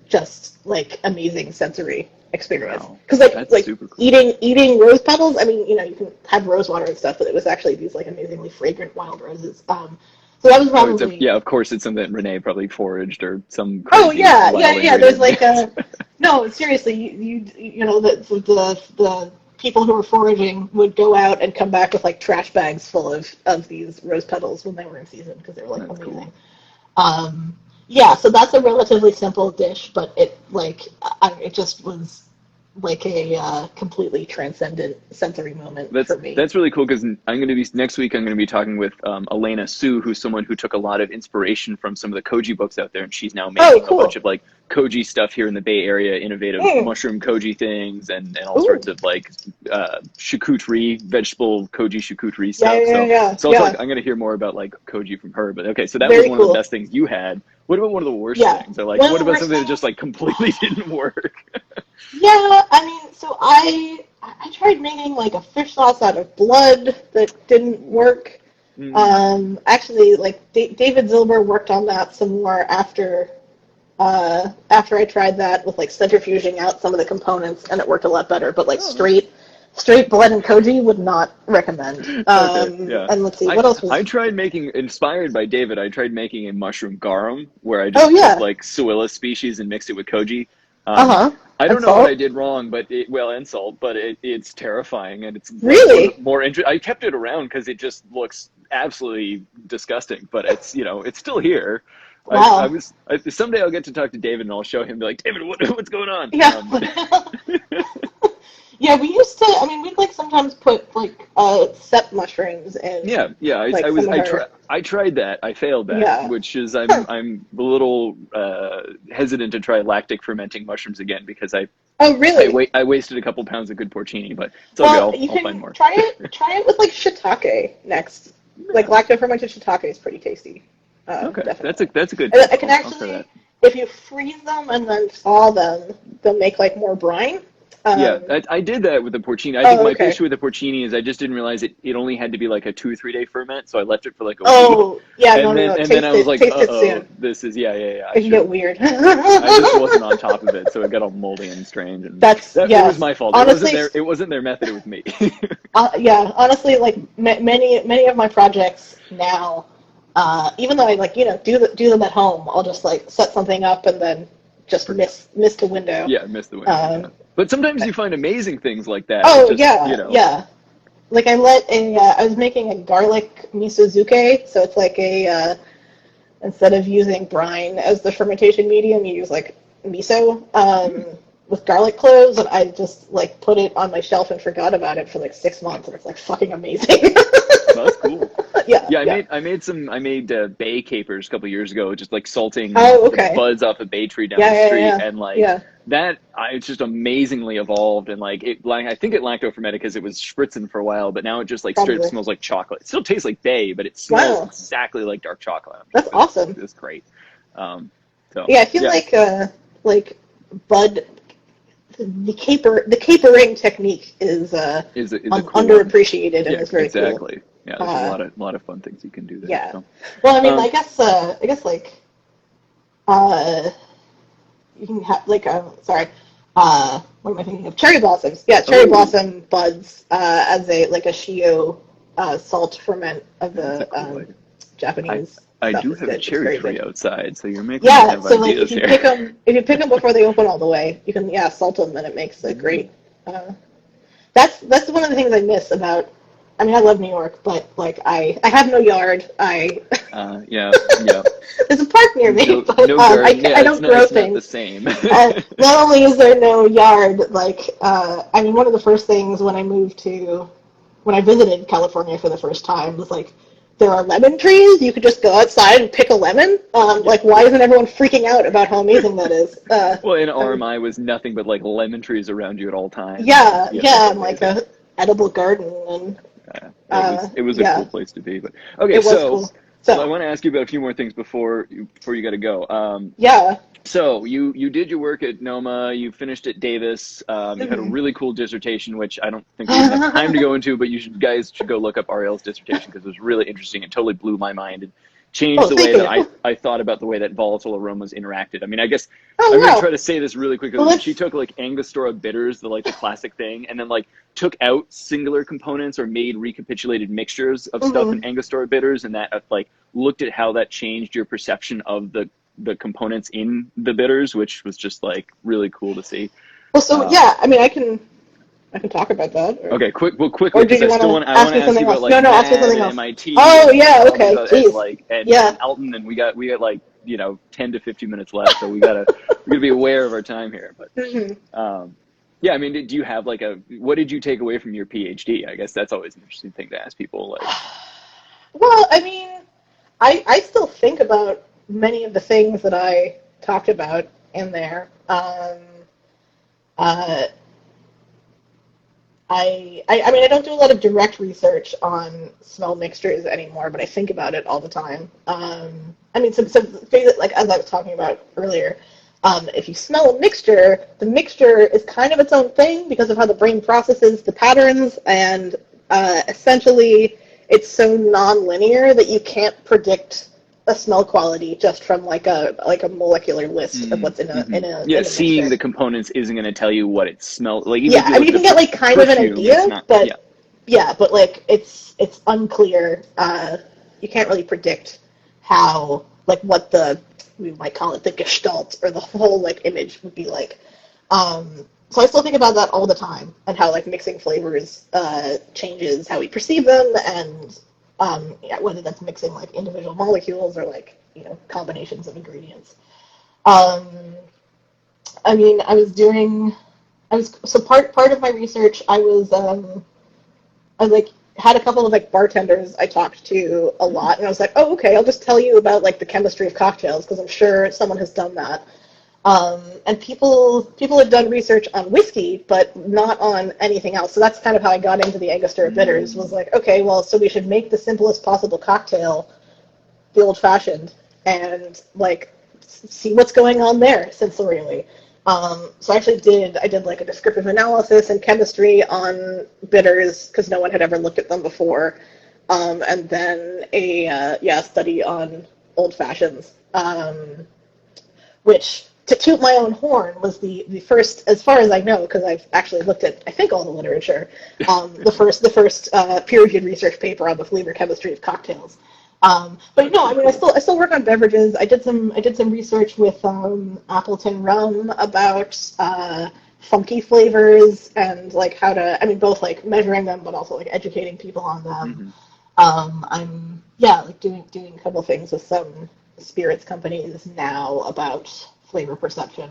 just like amazing sensory experience. Because like cool. eating rose petals. I mean, you can have rose water and stuff, but it was actually these like amazingly fragrant wild roses. So So that was probably... yeah, of course it's something that Renee probably foraged or some Oh, crazy yeah. There's like a... No, seriously, you know, the people who were foraging would go out and come back with like trash bags full of these rose petals when they were in season because they were like amazing. Cool. Yeah, so that's a relatively simple dish, but it just was like a completely transcendent sensory moment for me. That's really cool because next week I'm going to be talking with Elena Sue, who's someone who took a lot of inspiration from some of the koji books out there, and she's now making a bunch of like koji stuff here in the Bay Area, innovative mushroom koji things and all sorts of like charcuterie, vegetable koji charcuterie stuff. So I'm going to hear more about like koji from her. But okay, so that was one of the best things you had. What about one of the worst things? Or like, what about something that just like completely didn't work? Yeah, I mean, so I tried making like a fish sauce out of blood that didn't work. Actually, like David Zilber worked on that some more after I tried that with like centrifuging out some of the components, and it worked a lot better. But like straight blood and koji would not recommend. And let's see, what else was... I tried making, inspired by David, I tried making a mushroom garum, where I just took like Suilla species and mixed it with koji. I don't know what I did wrong, but and salt, but it's terrifying, and it's really more interesting. I kept it around because it just looks absolutely disgusting, but it's it's still here. Wow. Someday I'll get to talk to David and I'll show him, be like, David, what's going on? Yeah. Yeah, we used to. I mean, we'd like sometimes put like sep mushrooms in. Yeah. I tried that. I failed that, which is I'm a little hesitant to try lactic fermenting mushrooms again because I wasted a couple pounds of good porcini, but it's okay. I'll find more. Try it with like shiitake next. Like lacto fermented shiitake is pretty tasty. Okay, definitely. that's a good. I can actually, if you freeze them and then thaw them, they'll make like more brine. I did that with the porcini. I think my issue with the porcini is I just didn't realize it only had to be like a 2 or 3 day ferment, so I left it for like a week. Then I was like, this is it can get weird. I just wasn't on top of it, so it got all moldy and strange. And that was my fault. Honestly, it wasn't their method. It was me. Honestly, like many of my projects now, even though I like do them at home, I'll just like set something up and then just miss the window. Yeah, miss the window. But sometimes you find amazing things like that. Yeah. Like I was making a garlic misozuke, so it's like instead of using brine as the fermentation medium, you use like miso with garlic cloves, and I just like put it on my shelf and forgot about it for like 6 months, and it's like fucking amazing. That's cool. I made bay capers a couple years ago, just like salting the buds off a bay tree down the street, and that it's just amazingly evolved, and like I think it lacto fermented because it was spritzing for a while, but now it just like straight smells like chocolate. It still tastes like bay, but it smells exactly like dark chocolate. That's awesome. It's great. I feel like bud. The capering technique is cool underappreciated and is very cool. Exactly. Yeah, there's a lot of fun things you can do there. Yeah. So. Well, I mean, I guess like you can have like what am I thinking of? Cherry blossoms. Yeah, cherry blossom buds as a shio salt ferment of the Japanese. I do have a cherry tree outside, so you're making me have so ideas like if you pick them before they open all the way, you can salt them, and it makes a great. That's one of the things I miss about. I mean, I love New York, but like I have no yard. There's a park near me, but I don't grow things. Not the same. Not only is there no yard, like I mean, one of the first things when I visited California for the first time was like. There are lemon trees. You could just go outside and pick a lemon. Like, why isn't everyone freaking out about how amazing that is? Well, in RMI was nothing but like lemon trees around you at all times. And like a edible garden, and it was a cool place to be. But okay, so I want to ask you about a few more things before you got to go. So you did your work at Noma, you finished at Davis, you had a really cool dissertation, which I don't think we have time to go into, but guys should go look up Arielle's dissertation because it was really interesting. It totally blew my mind. changed the way that I thought about the way that volatile aromas interacted. I mean, I guess I'm going to try to say this really quickly. Well, she took like Angostura bitters, the classic thing, and then like took out singular components or made recapitulated mixtures of stuff in Angostura bitters, and that like looked at how that changed your perception of the components in the bitters, which was just like really cool to see. Well, so I mean, I can talk about that. Okay, quickly. Or do you want to ask me something else? Like, no, ask me something else. MIT. Oh yeah, okay. Jeez. And Elton, and we got like 10 to 15 minutes left, so we're gonna be aware of our time here. But I mean, do you have like what did you take away from your PhD? I guess that's always an interesting thing to ask people. Like, well, I mean, I still think about many of the things that I talked about in there. I mean, I don't do a lot of direct research on smell mixtures anymore, but I think about it all the time. I mean, some things that, like, as I was talking about earlier, if you smell a mixture, the mixture is kind of its own thing because of how the brain processes the patterns, and essentially it's so non-linear that you can't predict a smell quality just from like a molecular list of what's in a seeing mixture. The components isn't going to tell you what it smells like. I mean, you can get like kind of an idea, but but like it's unclear. You can't really predict how, like, what we might call it the gestalt or the whole like image would be like. So I still think about that all the time, and how like mixing flavors changes how we perceive them, and whether that's mixing like individual molecules or like combinations of ingredients. I mean, part of my research, I like had a couple of like bartenders I talked to a lot, and I was like, oh, okay, I'll just tell you about like the chemistry of cocktails because I'm sure someone has done that. And people had done research on whiskey, but not on anything else. So that's kind of how I got into the Angostura bitters, was like, okay, well, so we should make the simplest possible cocktail, the old-fashioned, and like see what's going on there sensorially. So I did like a descriptive analysis and chemistry on bitters because no one had ever looked at them before, and then a study on old-fashions, which, to toot my own horn, was the first, as far as I know, because I've actually looked at, I think, all the literature, the first peer-reviewed research paper on the flavor chemistry of cocktails. But no, I mean, I still work on beverages. I did some research with Appleton Rum about funky flavors and like how to, I mean, both like measuring them, but also like educating people on them. I'm like doing a couple of things with some spirits companies now about flavor perception.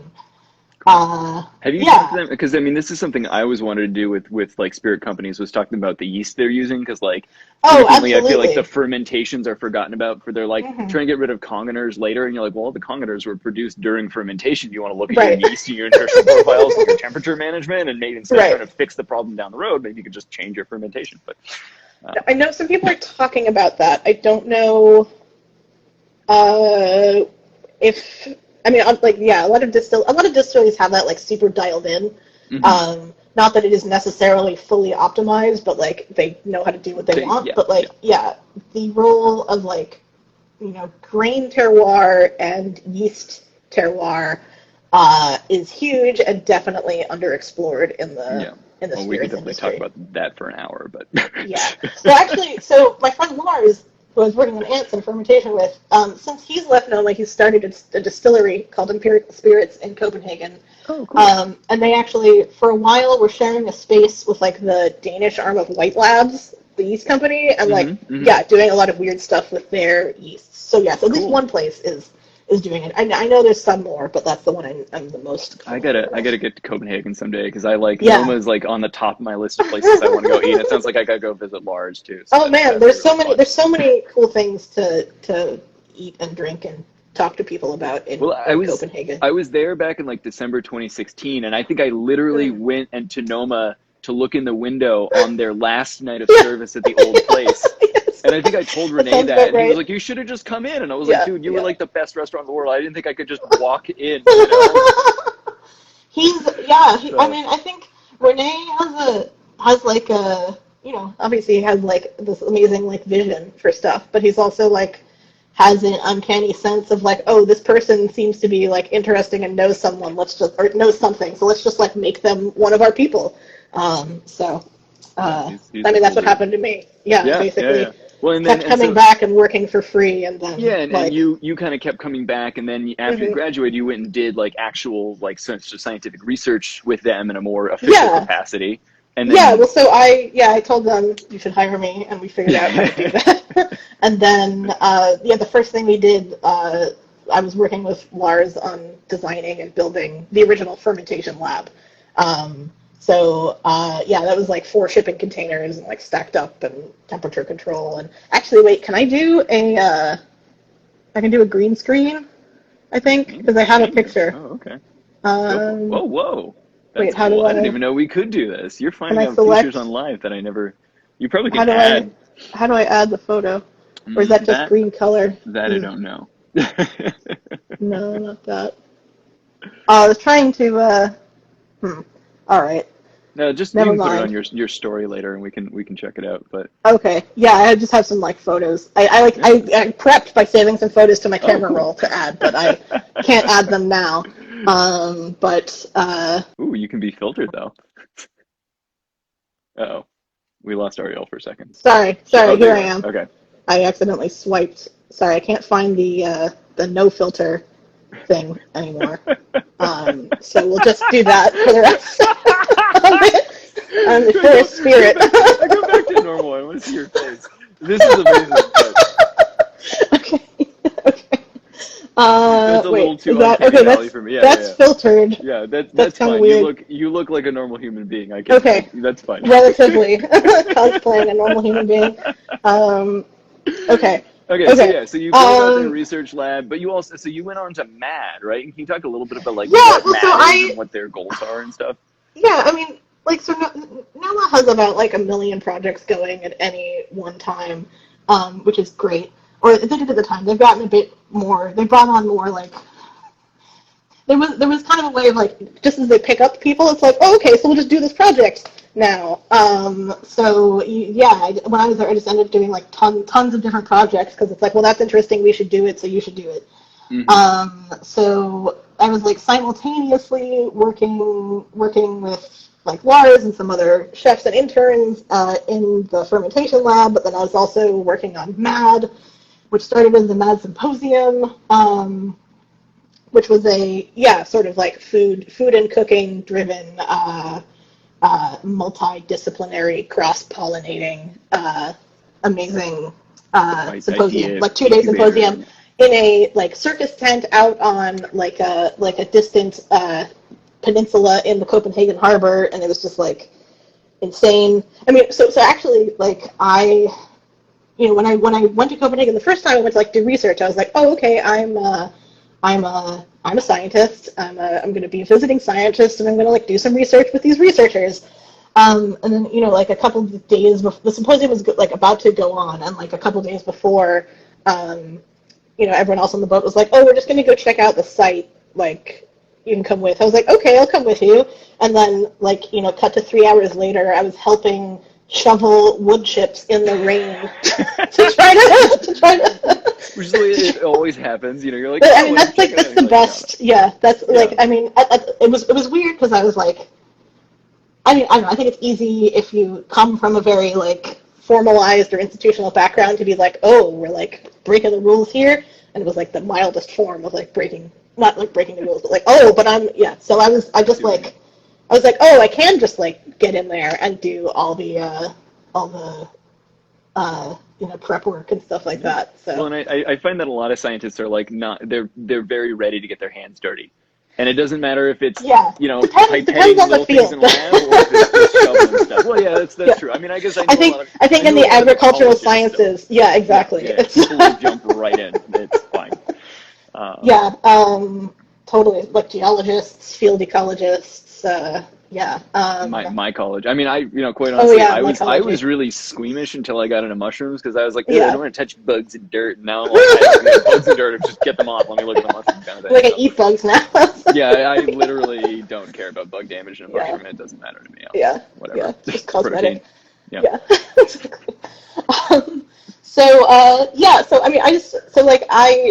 Have you talked to them? Because I mean, this is something I always wanted to do with like spirit companies, was talking about the yeast they're using, because like frequently I feel like the fermentations are forgotten about, for they're like trying to get rid of congeners later, and you're like, well, the congeners were produced during fermentation. You want to look at your yeast and your nutritional profiles and your temperature management, and maybe instead of trying to fix the problem down the road, maybe you could just change your fermentation. But I know some people are talking about that. I don't know if, I mean, like, a lot of distilleries have that like super dialed in. Not that it is necessarily fully optimized, but like they know how to do what they want. But like, the role of like, grain terroir and yeast terroir is huge and definitely underexplored in the spirits industry. We could definitely talk about that for an hour, but Well, actually, so my friend Lars, who I was working on ants and fermentation with, since he's left Noma, he's started a distillery called Empirical Spirits in Copenhagen. Oh, cool. And they actually, for a while, were sharing a space with like the Danish arm of White Labs, the yeast company, and doing a lot of weird stuff with their yeasts. So at least one place is doing it. I know there's some more, but that's the one I'm the most. I gotta get to Copenhagen someday, because I like Noma is like on the top of my list of places I want to go eat. It sounds like I gotta go visit Lars too. So there's so many cool things to eat and drink and talk to people about in Copenhagen. I was there back in like December 2016, and I think I literally went to Noma to look in the window on their last night of service at the old place. And I think I told Renee that, and he was like, you should have just come in. And I was like, dude, you were like the best restaurant in the world. I didn't think I could just walk in. I mean, I think Renee has like a, obviously he has like this amazing like vision for stuff, but he's also like, has an uncanny sense of like, oh, this person seems to be like interesting and knows someone. Or knows something. So let's just like make them one of our people. I mean, that's what happened to me. Yeah, basically. Yeah. Well, and kept coming back and working for free, and then and you kind of kept coming back, and then after you graduated, you went and did like actual like scientific research with them in a more official capacity. And then, so I told them you should hire me, and we figured out how to do that. And then the first thing we did, I was working with Lars on designing and building the original fermentation lab. That was like 4 shipping containers and like stacked up and temperature control. And actually, wait, can I do a green screen? I think because I have a picture. Oh, okay. Whoa. Whoa. That's wait, how cool. do I didn't even know we could do this. You're finding out features on live that I never. You probably can add. How do I add the photo? Or is that just green color? That I don't know. No, not that. I was trying to. All right. No, just Never you can mind. put it on your story later, and we can check it out. But okay, yeah, I just have some like photos. I prepped by saving some photos to my camera roll to add, but I can't add them now. Ooh, you can be filtered though. Uh-oh, we lost Arielle for a second. Sorry, here I am. Okay. I accidentally swiped. Sorry, I can't find the no filter thing anymore. So we'll just do that for the rest of it. I'm the tourist spirit. Go back to normal. I want to see your face. This is amazing. Okay. That's a little too that's for me. That's filtered. Yeah, that's fine. Weird. You look like a normal human being. That's fine. Relatively cosplaying a normal human being. Okay. So you built out the research lab, but you also you went on to MAD, right? Can you talk a little bit about what MAD is and what their goals are and stuff? Yeah, I mean, Noma has about like 1 million projects going at any one time, which is great. Or they did at the time. They've gotten a bit more. They brought on more like. There was kind of a way of like just as they pick up people, it's like, oh, okay, so we'll just do this project now. When I was there, I just ended up doing like tons of different projects because it's like, well, that's interesting. We should do it, so you should do it. So I was like simultaneously working with like Lars and some other chefs and interns in the fermentation lab, but then I was also working on MAD, which started as the MAD Symposium, which was a sort of like food and cooking driven multidisciplinary cross-pollinating amazing symposium, like 2-day symposium in a like circus tent out on like a distant peninsula in the Copenhagen harbor, and it was just like insane. I mean, so actually like when I went to Copenhagen the first time, I went to like do research. I was like, oh, okay, I'm a scientist. I'm going to be a visiting scientist, and I'm going to like do some research with these researchers. And then like a couple of days before the symposium was like about to go on, and like a couple of days before, everyone else on the boat was like, oh, we're just going to go check out the site. Like, you can come with. I was like, okay, I'll come with you. And then like cut to 3 hours later, I was helping shovel wood chips in the rain to try to which is the way it always happens, you're like, I mean, that's the best. Yeah, that's like, I mean, it was weird because I was like, I mean, I don't know, I think it's easy if you come from a very like formalized or institutional background to be like, oh, we're like breaking the rules here, and it was like the mildest form of like not like breaking the rules, but like, oh, but so I was like, oh, I can just like get in there and do all the prep work and stuff like that. So. Well, and I find that a lot of scientists are like they're very ready to get their hands dirty, and it doesn't matter if it's depends on the field. In a lab or if it's just shoveling stuff. Well, yeah, that's true. I mean, I guess I think in the agricultural sciences, exactly. Yeah, people will jump right in. It's fine. Totally. Like geologists, field ecologists. My college. I mean, quite honestly, I was really squeamish until I got into mushrooms because I was like, I don't want to touch bugs and dirt. And now I'm like, bugs and dirt, just get them off. Let me look at the mushrooms kind of thing. Like I eat bugs now. I literally don't care about bug damage in a mushroom, and it doesn't matter to me. Whatever. Just cosmetic. Yeah. Exactly. So I mean,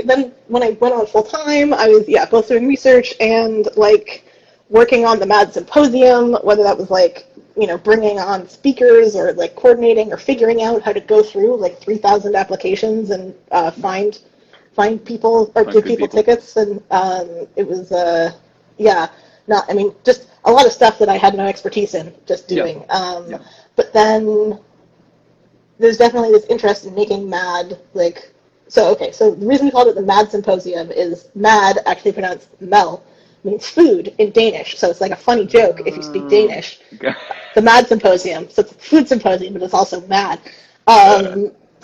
then when I went on full time, I was both doing research and like working on the Mad Symposium, whether that was like bringing on speakers or like coordinating or figuring out how to go through like 3,000 applications and find people or give people tickets, and it was just a lot of stuff that I had no expertise in just doing. But then there's definitely this interest in making MAD so the reason we called it the Mad Symposium is MAD, actually pronounced Mel, means food in Danish, so it's like a funny joke if you speak Danish. The Mad Symposium, so it's a food symposium, but it's also mad.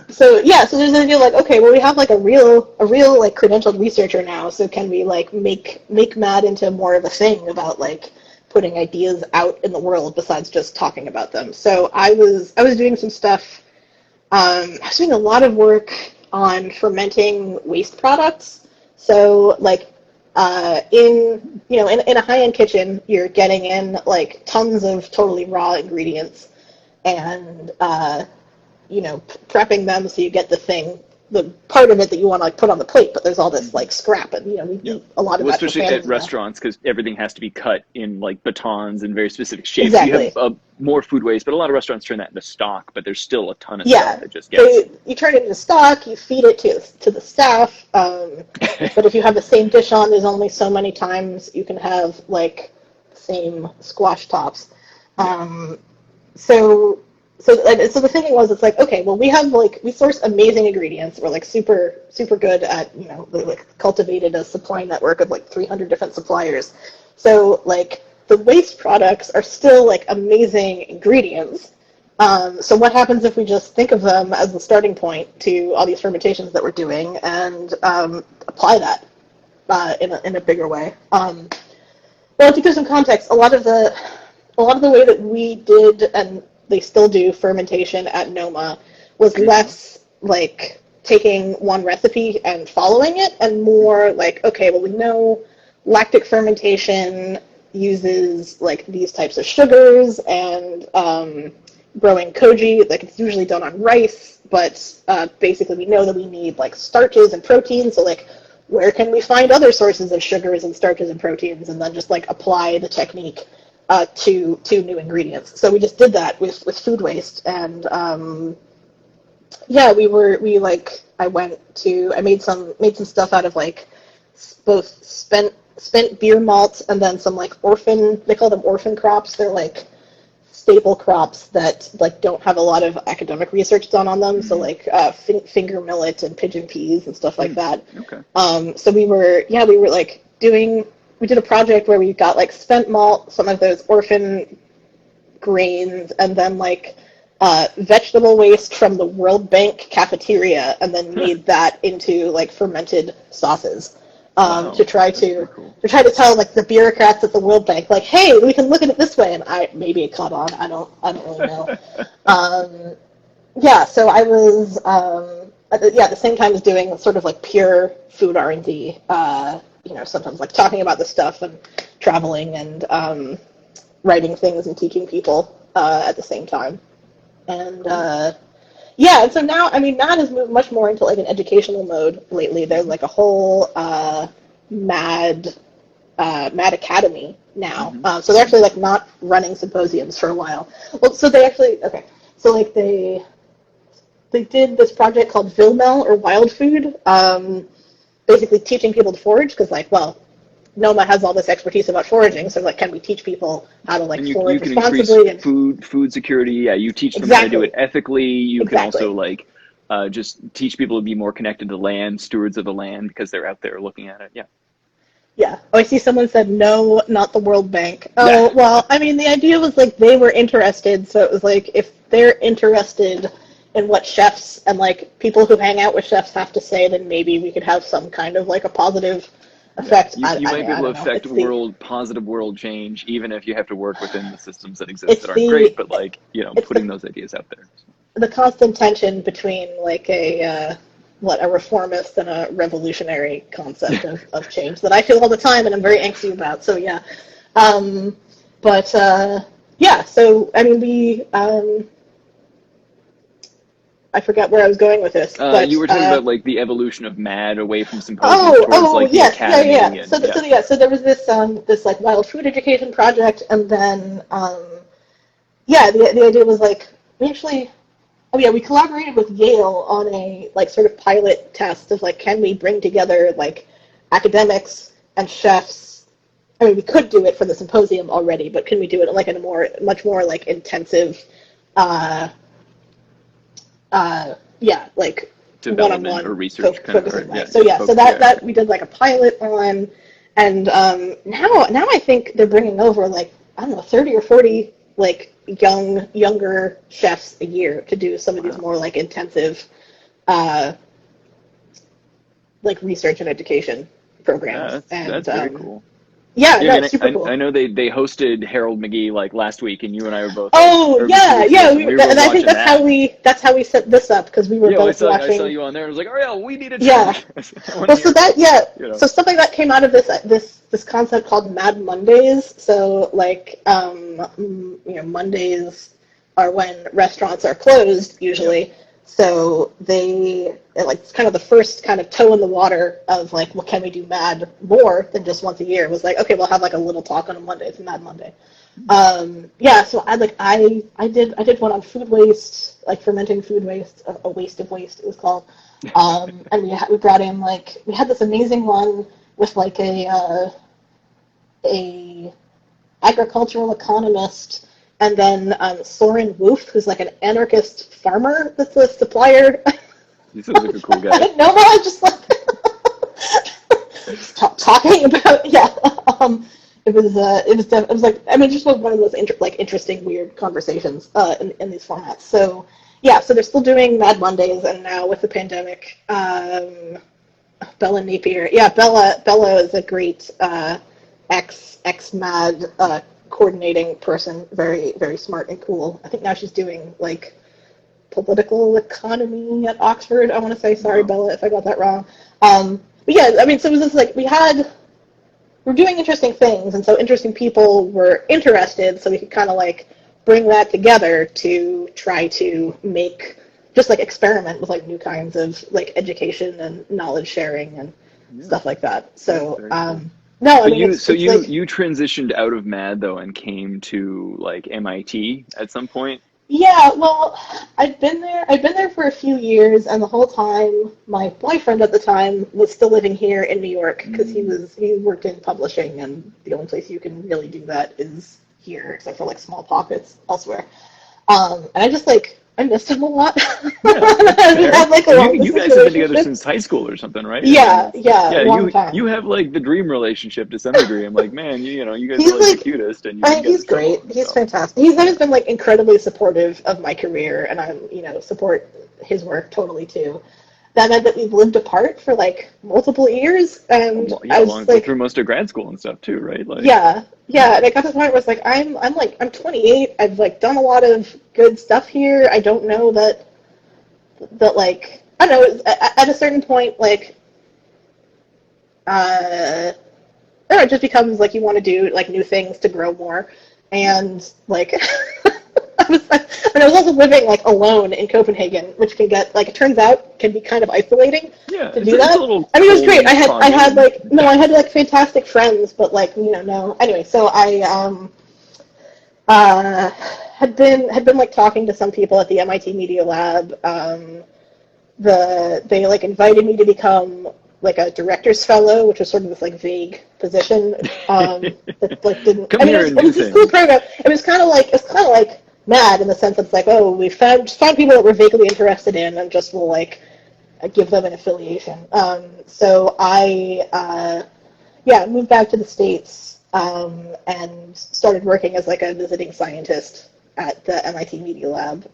So there's the idea like, okay, well, we have like a real like credentialed researcher now, so can we like make MAD into more of a thing about like putting ideas out in the world besides just talking about them? So I was doing some stuff. I was doing a lot of work on fermenting waste products. So like in a high-end kitchen, you're getting in like tons of totally raw ingredients and prepping them so you get the part of it that you want to like put on the plate, but there's all this like scrap, and we eat a lot of that. Especially at restaurants, because everything has to be cut in like batons and very specific shapes. Exactly. You have more food waste, but a lot of restaurants turn that into stock. But there's still a ton of stuff that just gets. So you turn it into stock, you feed it to the staff. But if you have the same dish on, there's only so many times you can have like the same squash tops. So the thinking was, it's like, okay, well, we source amazing ingredients. We're like super good at like cultivated a supply network of like 300 different suppliers. So like the waste products are still like amazing ingredients. So what happens if we just think of them as the starting point to all these fermentations that we're doing and apply that in a bigger way? Well, to give some context, a lot of the way that we did and they still do fermentation at Noma was less like taking one recipe and following it, and more like, okay, well, we know lactic fermentation uses like these types of sugars, and growing koji, like it's usually done on rice, but basically we know that we need like starches and proteins, so like where can we find other sources of sugars and starches and proteins, and then just like apply the technique to new ingredients. So we just did that with food waste, and I made some stuff out of like both spent beer malts and then some like they call them orphan crops. They're like staple crops that like don't have a lot of academic research done on them. So like finger millet and pigeon peas and stuff like that. Okay. So we did a project where we got like spent malt, some of those orphan grains, and then like vegetable waste from the World Bank cafeteria, and then made that into like fermented sauces. To try to tell like the bureaucrats at the World Bank, like, hey, we can look at it this way, and maybe it caught on. I don't really know. So I was at the same time as doing sort of like pure food R&D. Sometimes like talking about this stuff and traveling and writing things and teaching people at the same time. And and so now, I mean, MAD has moved much more into like an educational mode lately. There's like a whole MAD Academy now. So they're actually like not running symposiums for a while. Well, so they actually, so like they did this project called Vilmel, or Wild Food, basically teaching people to forage, because like, well, Noma has all this expertise about foraging, so like, can we teach people how to like forage responsibly? And food security. Yeah, you teach them how to do it ethically. You can also like just teach people to be more connected to land, stewards of the land, because they're out there looking at it. Yeah. Yeah. Oh, I see someone said no, not the World Bank. Oh, well, I mean, the idea was like they were interested, so it was like if they're interested in what chefs and like people who hang out with chefs have to say, then maybe we could have some kind of like a positive effect. You might be able to affect positive world change, even if you have to work within the systems that exist that aren't great, but like, putting those ideas out there. The constant tension between like a reformist and a revolutionary concept of change that I feel all the time and I'm very angsty about. So yeah. So I mean, I forget where I was going with this. But, you were talking about like the evolution of MAD away from symposiums towards like the yes, academy. yeah. And, So there was this like wild food education project, and then the idea was like we collaborated with Yale on a like sort of pilot test of like, can we bring together like academics and chefs? I mean, we could do it for the symposium already, but can we do it like in a much more like intensive, like development one-on-one or research kind of, way. So that we did like a pilot on, and now I think they're bringing over like, I don't know, 30 or 40 like younger chefs a year to do some of these more like intensive like research and education programs. That's very cool. Yeah, it's super cool. I know they hosted Harold McGee like last week, and you and I were both. And I think that's how we set this up, because we were both watching. I saw you on there. I was like, Arielle, we need a talk. So stuff like that came out of this concept called Mad Mondays. So like Mondays are when restaurants are closed usually. Yeah. So it's kind of the first kind of toe in the water of like, well, can we do MAD more than just once a year? It was like, okay, we'll have like a little talk on a Monday. It's Mad Monday. So I did one on food waste, like fermenting food waste, a waste of waste it was called. And we brought in we had this amazing one with like a agricultural economist, and then Soren Wolf, who's like an anarchist farmer that's a supplier. He sounds like a cool guy. Noma, just like talking about it was like, I mean, just was one of those interesting weird conversations in these formats. So so they're still doing Mad Mondays, and now with the pandemic, Bella Napier. Yeah, Bella is a great ex-Mad coordinating person, very, very smart and cool. I think now she's doing like political economy at Oxford, I want to say. Sorry, Bella, if I got that wrong. But yeah, I mean, so it was just like we're doing interesting things, and so interesting people were interested, so we could kind of like bring that together to try to make just like experiment with like new kinds of like education and knowledge sharing and stuff like that. So you transitioned out of MAD though and came to like MIT at some point. Yeah, well, I'd been there for a few years, and the whole time my boyfriend at the time was still living here in New York, because he worked in publishing, and the only place you can really do that is here, except for like small pockets elsewhere. And I missed him a lot. You guys have been together since high school or something, right? Yeah, long time. You have like the dream relationship to some degree. I'm like, man, you guys are like the cutest. And he's great. He's fantastic. He's always been like incredibly supportive of my career, and I'm support his work totally too. That meant that we've lived apart for like multiple years, and I was like through most of grad school and stuff too, right? Like, yeah. And I got to the point where it's like I'm 28. I've like done a lot of good stuff here. I don't know that like, I don't know, at a certain point, like I don't know, it just becomes like you want to do like new things to grow more, and like I was also living like alone in Copenhagen, which can get like, it turns out can be kind of isolating to do that. I mean, it was great. I had like fantastic friends, but like no. Anyway, so I had been like talking to some people at the MIT Media Lab. They like invited me to become like a director's fellow, which was sort of this like vague position that like didn't. It was this cool program. It was kind of like MAD in the sense that it's like, oh, we found people that we're vaguely interested in, and just will like give them an affiliation. So I moved back to the States and started working as like a visiting scientist at the MIT Media Lab,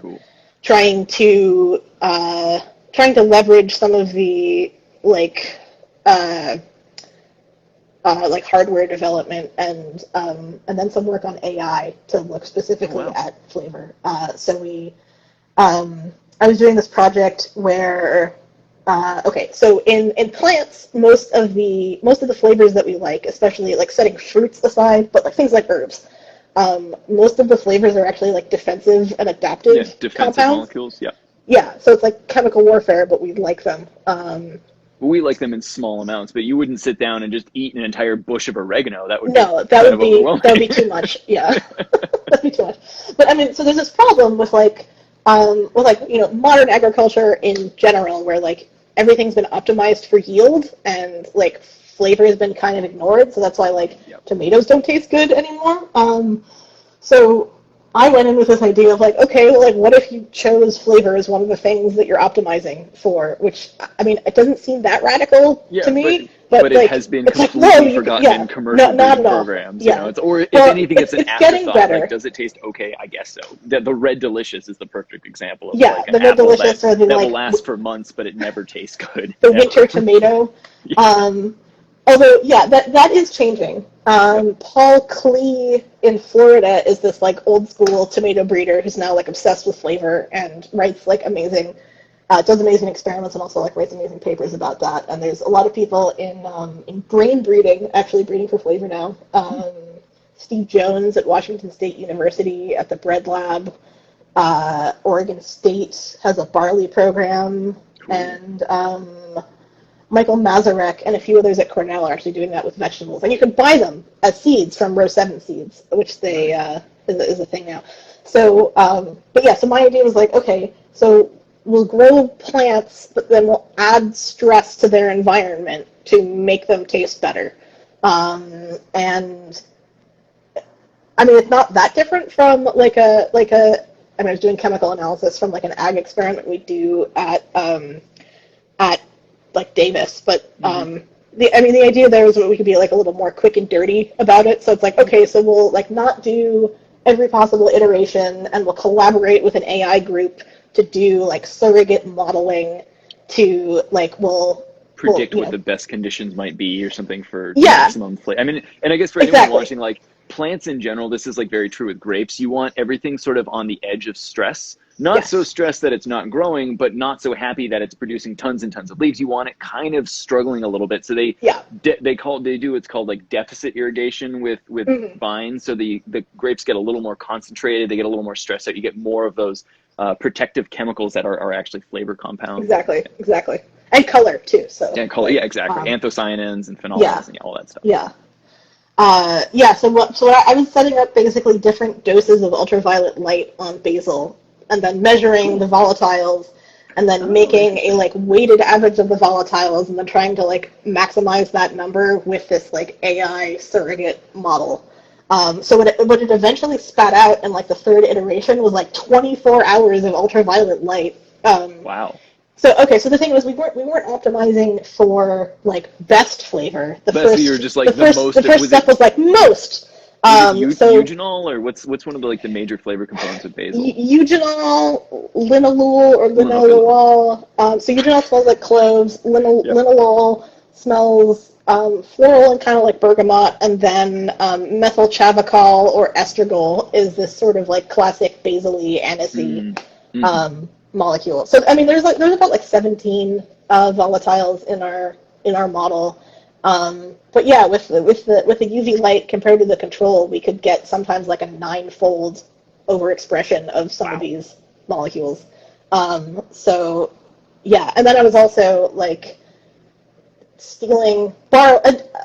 cool. trying to leverage some of the like hardware development and then some work on AI to look specifically at flavor. I was doing this project where so in plants, most of the flavors that we like, especially like setting fruits aside, but like things like herbs, most of the flavors are actually like defensive and adaptive compounds. Molecules, yeah. Yeah, so it's like chemical warfare, but we like them. We like them in small amounts, but you wouldn't sit down and just eat an entire bush of oregano. That would no, be overwhelming. that would be too much. Yeah, that'd be too much. But I mean, so there's this problem with modern agriculture in general, where like everything's been optimized for yield and like flavor has been kind of ignored. So that's why like tomatoes don't taste good anymore. So I went in with this idea of like, okay, well, like, what if you chose flavor as one of the things that you're optimizing for? Which, I mean, it doesn't seem that radical to me, but it like, has been it's completely forgotten in commercial breeding programs. Yeah. If anything, it's an afterthought. Better. Like, does it taste okay? I guess so. The Red Delicious is the perfect example of like the Red Delicious that will last for months, but it never tastes good. The winter tomato. Although, that is changing. Paul Klee in Florida is this like old school tomato breeder who's now like obsessed with flavor and writes like does amazing experiments and also like writes amazing papers about that. And there's a lot of people in grain breeding actually breeding for flavor now. Steve Jones at Washington State University at the Bread Lab. Oregon State has a barley program, and Michael Mazarek and a few others at Cornell are actually doing that with vegetables. And you can buy them as seeds from Row 7 Seeds, which they is a thing now. So, so my idea was like, okay, so we'll grow plants, but then we'll add stress to their environment to make them taste better. And I mean, it's not that different from I was doing chemical analysis from like an ag experiment we do at like Davis, but the idea there was that we could be like a little more quick and dirty about it. So it's like, okay, so we'll like not do every possible iteration, and we'll collaborate with an AI group to do like surrogate modeling to like predict what the best conditions might be or something for maximum flavor. I mean, and I guess for anyone watching, like plants in general, this is like very true with grapes. You want everything sort of on the edge of stress. Not so stressed that it's not growing, but not so happy that it's producing tons and tons of leaves. You want it kind of struggling a little bit. So they do what's called like deficit irrigation with vines. So the grapes get a little more concentrated. They get a little more stressed out. You get more of those protective chemicals that are actually flavor compounds. Exactly. And color too. So color, exactly. Anthocyanins and phenols and all that stuff. So I was setting up basically different doses of ultraviolet light on basil, and then measuring the volatiles, and then making a like weighted average of the volatiles, and then trying to like maximize that number with this like AI surrogate model. So what it eventually spat out in like the third iteration was like 24 hours of ultraviolet light. Wow. So the thing was we weren't optimizing for like best flavor. The first step was like most. Eugenol, or what's one of the like the major flavor components of basil? Eugenol, linalool, or linalool. So eugenol smells like cloves. Linalool smells floral and kind of like bergamot, and then methyl chavicol or estragol is this sort of like classic basil-y anisey molecule. So I mean, there's about like 17 volatiles in our model. But yeah, with the UV light compared to the control, we could get sometimes like a 9-fold overexpression of some of these molecules. And then I was also like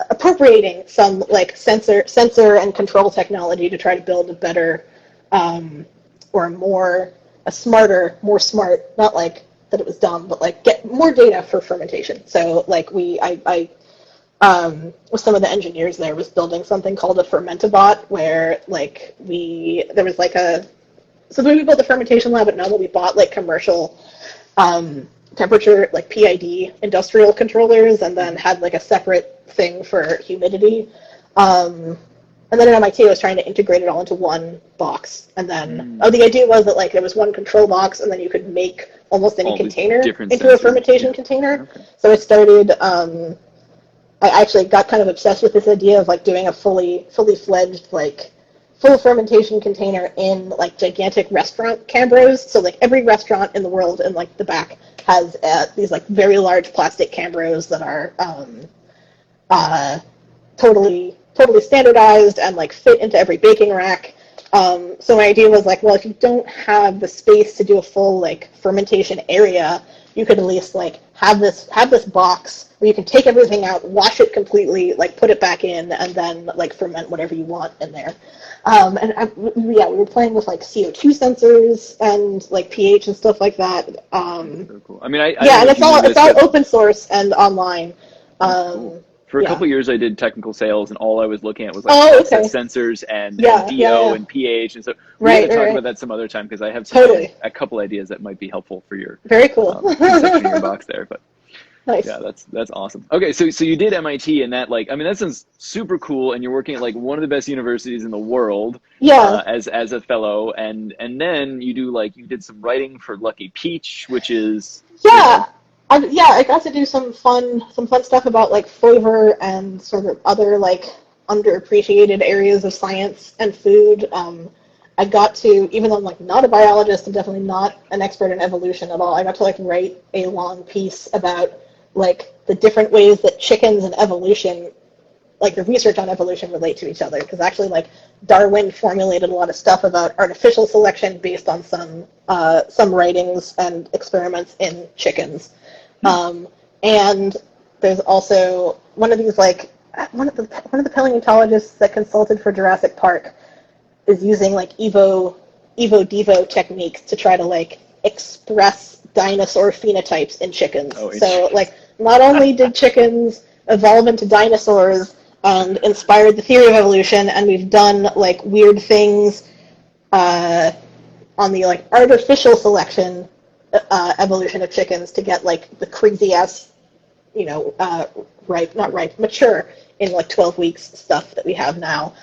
appropriating some like sensor and control technology to try to build a better smarter, more smart, not like that it was dumb, but like get more data for fermentation. So like I with some of the engineers there was building something called a fermentabot, where like there was like so when we built the fermentation lab at Noma, we bought like commercial temperature, like PID industrial controllers, and then had like a separate thing for humidity. And then at MIT, I was trying to integrate it all into one box. And then, the idea was that like there was one control box, and then you could make almost any container into a fermentation container. Okay. So I started. I actually got kind of obsessed with this idea of like doing a fully fledged like full fermentation container in like gigantic restaurant cambros. So like every restaurant in the world in like the back has these like very large plastic cambros that are totally standardized and like fit into every baking rack. So my idea was like, well, if you don't have the space to do a full like fermentation area, you could at least like have this box where you can take everything out, wash it completely, like put it back in, and then like ferment whatever you want in there. We were playing with like CO2 sensors and like pH and stuff like that. So cool. I mean, I and it's all open source and online. Cool. For a couple of years, I did technical sales, and all I was looking at was like process sensors and DO and pH, and so we're going to talk about that some other time because I have a couple ideas that might be helpful for your very cool conception in your box there. But nice. Yeah, that's awesome. Okay, so you did MIT, and that like I mean that sounds super cool, and you're working at like one of the best universities in the world. As a fellow, and then you did some writing for Lucky Peach, which is I got to do some fun stuff about like flavor and sort of other like underappreciated areas of science and food. I got to, even though I'm like not a biologist, I'm definitely not an expert in evolution at all. I got to like write a long piece about like the different ways that chickens and evolution, like the research on evolution, relate to each other. Because actually, like Darwin formulated a lot of stuff about artificial selection based on some writings and experiments in chickens. And there's also one of these like one of the paleontologists that consulted for Jurassic Park is using like evo-devo techniques to try to like express dinosaur phenotypes in chickens. So like not only did chickens evolve into dinosaurs and inspired the theory of evolution, and we've done like weird things on the like artificial selection evolution of chickens to get like the crazy ass, mature in like 12 weeks stuff that we have now.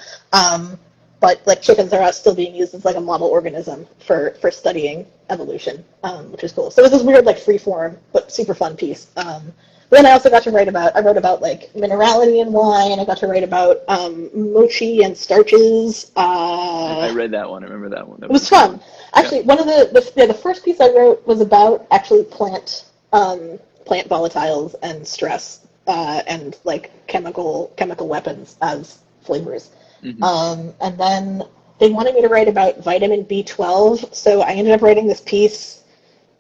But like chickens are still being used as like a model organism for studying evolution, which is cool. So it was this weird like free form but super fun piece. But then I also got to write about like minerality in wine. I got to write about mochi and starches. I read that one. I remember that one. It was fun. Actually, one of the first piece I wrote was about actually plant volatiles and stress and like chemical weapons as flavors. Mm-hmm. And then they wanted me to write about vitamin B12, so I ended up writing this piece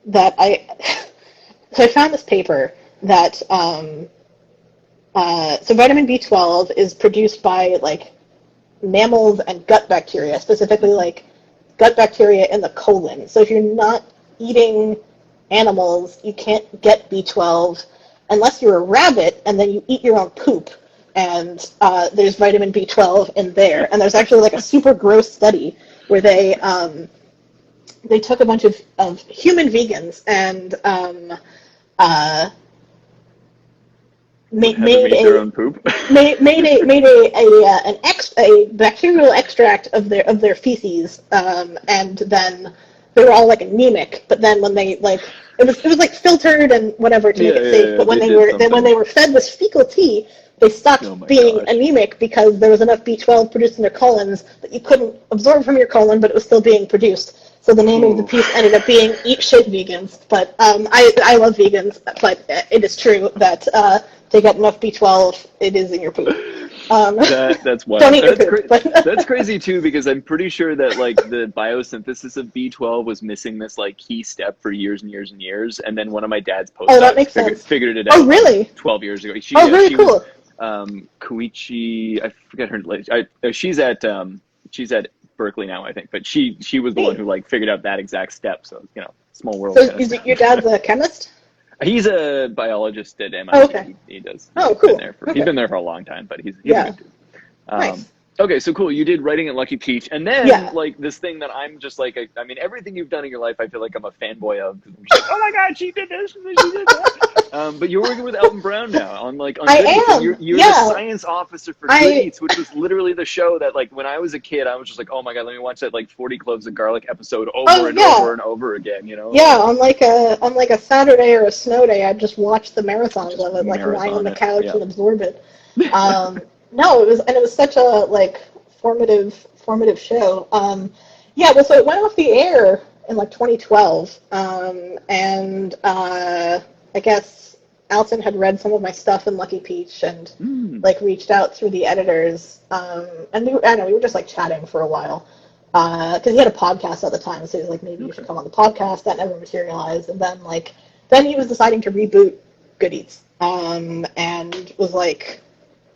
that I found this paper that so vitamin B12 is produced by like mammals and gut bacteria, specifically like gut bacteria in the colon. So if you're not eating animals, you can't get B12 unless you're a rabbit and then you eat your own poop. And there's vitamin B12 in there. And there's actually like a super gross study where they took a bunch of human vegans and made a bacterial extract of their feces, and then they were all like anemic. But then when they like it was like filtered and whatever to make it safe. But when they were fed this fecal tea, they stopped being anemic because there was enough B12 produced in their colons that you couldn't absorb from your colon, but it was still being produced. So the name of the piece ended up being "Eat Shit Vegans." But I love vegans, but it is true that to get enough B12, it is in your poop. That's wild. Don't eat your poop. That's crazy too, because I'm pretty sure that like the biosynthesis of B12 was missing this like key step for years and years and years, and then one of my dad's postdocs figured it out. Oh, really? 12 years ago. She cool. Koichi, I forget her name. She's at Berkeley now, I think, but she was the one who like figured out that exact step. So small world. So your dad's a chemist? He's a biologist at MIT. Oh, okay. He does. Cool. He's been there for a long time, but he's a good dude. Nice. Okay, so cool. You did writing at Lucky Peach, and then like this thing that I'm just like, I mean, everything you've done in your life, I feel like I'm a fanboy of. I'm just like, oh my god, she did this, she did that. But you're working with Elton Brown now on Good Eats, and you're the science officer for Good Eats, which was literally the show that like when I was a kid, I was just like, oh my god, let me watch that like 40 Cloves of Garlic episode over and over again. Yeah, on like a Saturday or a snow day, I'd just watch the marathons of it, like lying on the couch and absorb it. No, it was such a like formative show. So it went off the air in like 2012, and I guess Alton had read some of my stuff in Lucky Peach and like reached out through the editors, and we were just like chatting for a while, because he had a podcast at the time, so he was like, maybe you should come on the podcast. That never materialized. And then he was deciding to reboot Good Eats, and was like,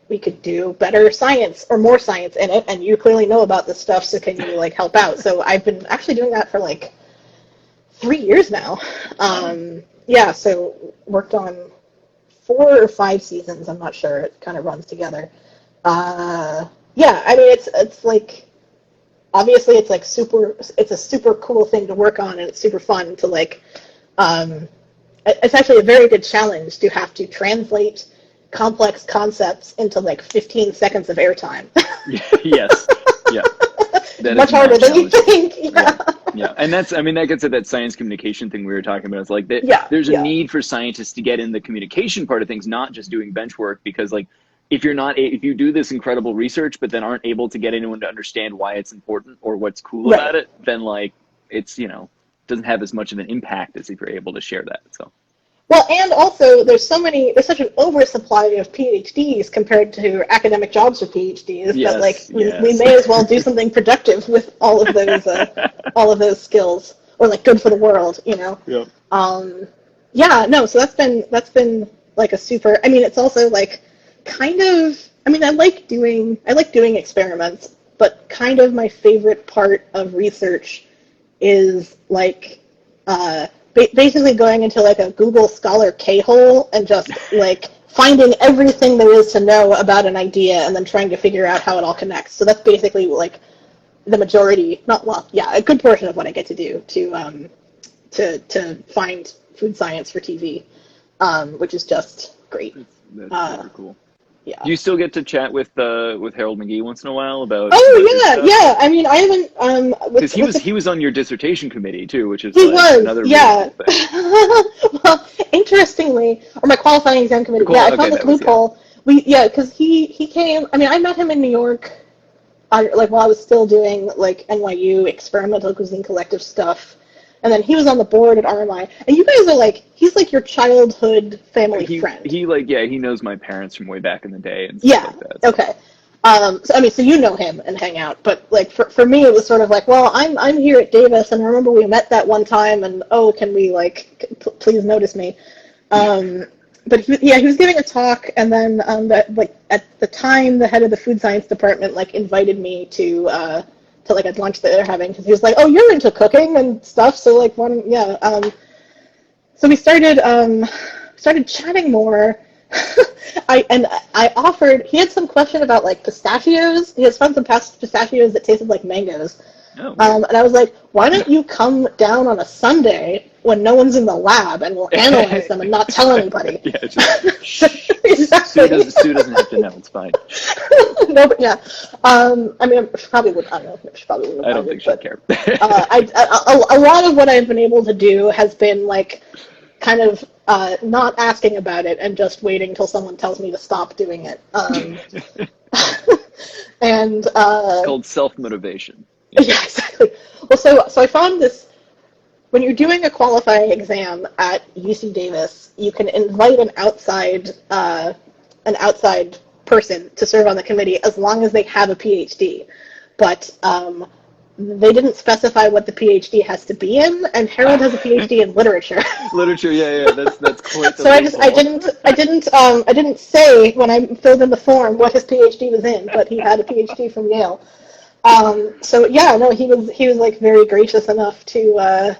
we could do better science or more science in it, and you clearly know about this stuff, so can you like help out? So I've been actually doing that for like 3 years now. Yeah, so worked on 4 or 5 seasons, I'm not sure. It kind of runs together. Yeah, I mean, it's like, obviously it's like it's a super cool thing to work on, and it's super fun to like, it's actually a very good challenge to have to translate complex concepts into like 15 seconds of airtime. Yes. Yeah. That much harder than you think. Yeah. And that gets at that science communication thing we were talking about. It's like there's a need for scientists to get in the communication part of things, not just doing bench work, because like if you do this incredible research but then aren't able to get anyone to understand why it's important or what's cool about it, then like it's, doesn't have as much of an impact as if you're able to share that. So well, and also there's such an oversupply of PhDs compared to academic jobs for PhDs that like we may as well do something productive with all of those skills, or like good for the world, Yeah. So that's been like a super. I mean, it's also like kind of. I mean, I like doing experiments, but kind of my favorite part of research is like. Basically going into like a Google Scholar K-hole and just like finding everything there is to know about an idea and then trying to figure out how it all connects. So that's basically like the majority, a good portion of what I get to do to find food science for TV, which is just great. That's very cool. Yeah. Do you still get to chat with Harold McGee once in a while about? Oh yeah. I mean, I haven't. Because he was on your dissertation committee too, which is another really cool thing. Well, interestingly, or my qualifying exam committee. I found this loophole. Because he came. I mean, I met him in New York, while I was still doing like NYU experimental cuisine collective stuff. And then he was on the board at RMI. And you guys are like, he's like your childhood family friend. He knows my parents from way back in the day and stuff like that. So. Okay. So you know him and hang out. But like for me, it was sort of like, well, I'm here at Davis, and I remember we met that one time, and can we please notice me? But he was giving a talk, and then at the time, the head of the food science department invited me to like a lunch that they're having, because he was like, oh, you're into cooking and stuff, so like so we started chatting more. I offered, he had some question about like pistachios. He has found some pistachios that tasted like mangoes. Oh, and I was like, why don't you come down on a Sunday when no one's in the lab, and we'll analyze them and not tell anybody. Yeah, just exactly. Sue doesn't have to know. It's fine. No, but yeah. I mean, she probably would. I don't know. She probably wouldn't. I don't think she'd care. A lot of what I've been able to do has been like, kind of not asking about it and just waiting till someone tells me to stop doing it. And it's called self-motivation. Yeah, exactly. Well, so I found this. When you're doing a qualifying exam at UC Davis, you can invite an outside person to serve on the committee as long as they have a PhD. But they didn't specify what the PhD has to be in, and Harold has a PhD in literature. Literature, yeah, that's quite. So I didn't say when I filled in the form what his PhD was in, but he had a PhD from Yale. So yeah, no, he was like very gracious enough to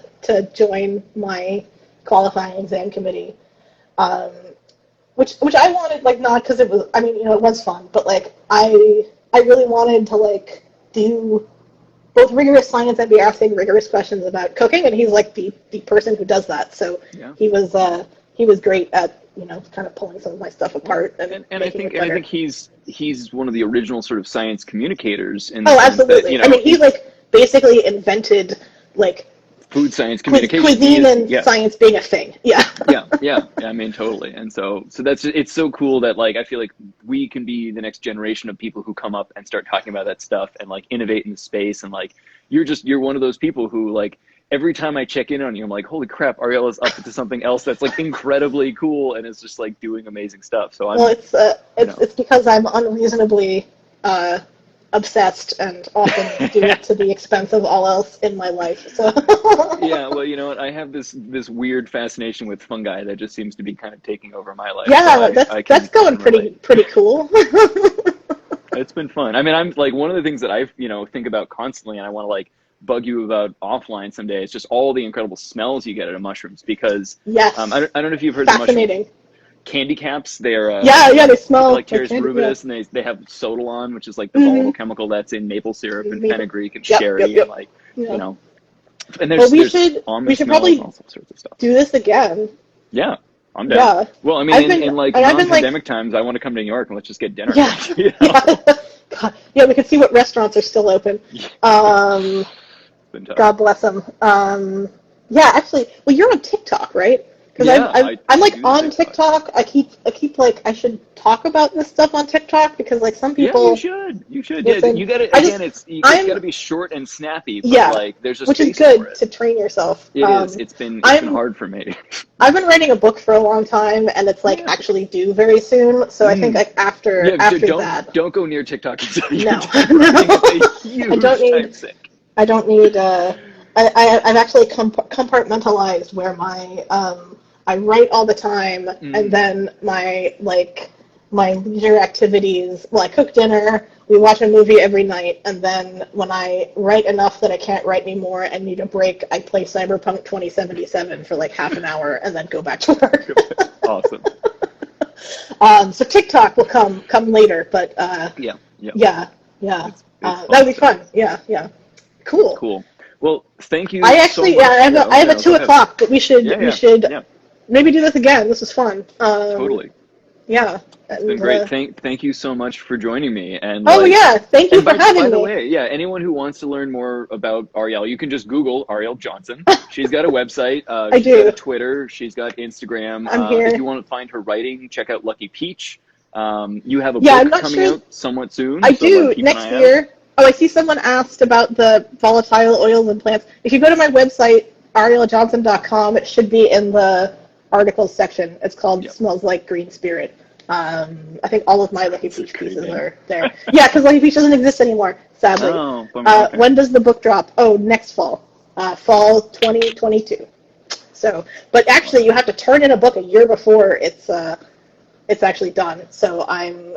join my qualifying exam committee, which I wanted, like, not because it was, I mean, it was fun, but like I really wanted to like do both rigorous science and be asking rigorous questions about cooking, and he's like the person who does that. So yeah. He was great at kind of pulling some of my stuff apart and I think he's one of the original sort of science communicators. Absolutely. That, I mean, he like basically invented like food science communication, cuisine and science being a thing. Yeah. yeah. I mean, totally. And so it's so cool that like I feel like we can be the next generation of people who come up and start talking about that stuff and like innovate in the space. And like you're one of those people who like every time I check in on you, I'm like, holy crap, Arielle is up to something else that's like incredibly cool and is just like doing amazing stuff. So it's because I'm unreasonably obsessed and often do it to the expense of all else in my life. So Yeah, well, you know what? I have this weird fascination with fungi that just seems to be kind of taking over my life. Yeah, So that's going pretty cool. It's been fun. I mean, I'm like, one of the things that I think about constantly, and I want to like bug you about offline someday. It's just all the incredible smells you get out of mushrooms because yes, I don't know if you've heard fascinating. The mushroom candy caps. They're they smell like Terrace rubidus, and they have sotalon, which is like the volatile chemical that's in maple syrup and fenugreek and sherry and like and there's we should probably all sorts of stuff. Do this again. Yeah, I'm down. Yeah. Well, I mean, in like non-pandemic times, I want to come to New York and let's just get dinner. Yeah. God, we can see what restaurants are still open. God bless them. Actually, well, you're on TikTok, right? Because I'm like on TikTok. I keep like I should talk about this stuff on TikTok because like some people. Yeah, you should. Yeah, you got to again. It's got to be short and snappy. But like there's a which space is good for it. to train yourself. It is. It's been hard for me. I've been writing a book for a long time, and it's like actually due very soon. So I think like after that, don't go near TikTok. No, I don't need. I've actually compartmentalized where my I write all the time, and then my leisure activities. Well, I cook dinner. We watch a movie every night, and then when I write enough that I can't write anymore and need a break, I play Cyberpunk 2077 for like half an hour, and then go back to work. Awesome. So TikTok will come later, but yeah. It's that would be fun. Yeah. Cool. Well, thank you. I actually, so much. I have a 2 o'clock, but we should maybe do this again. This was fun. Totally. Yeah. It's been great. Thank you so much for joining me. And thank you for having me. By the way, anyone who wants to learn more about Arielle, you can just Google Arielle Johnson. She's got a website. She's got a Twitter. She's got Instagram. I'm here. If you want to find her writing, check out Lucky Peach. You have a book coming out somewhat soon. I do, next year. Oh, I see someone asked about the volatile oils and plants. If you go to my website, ariellejohnson.com, it should be in the articles section. It's called Smells Like Green Spirit. I think all of my Lucky Peach pieces are there. Yeah, because Lucky Peach doesn't exist anymore, sadly. Oh, okay. When does the book drop? Oh, next fall. Fall 2022. So, but actually, you have to turn in a book a year before it's actually done. So I'm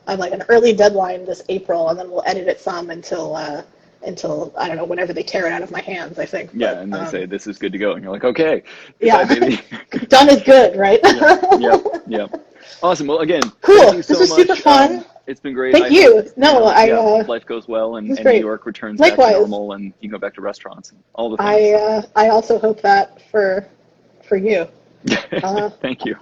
like an early deadline this April, and then we'll edit it some until I don't know, whenever they tear it out of my hands, I think. Yeah, and they say this is good to go, and you're like, okay. Yeah, done is good, right? Yeah. Awesome. Well, again, cool. Thank you so this was much. Super fun. It's been great. Thank you. Life goes well, and New York returns back to normal, and you can go back to restaurants and all the things. I also hope that for you. Thank you.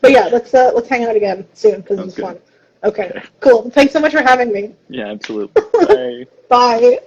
But yeah, let's hang out again soon because it was fun. Okay, cool. Thanks so much for having me. Yeah, absolutely. Bye. Bye.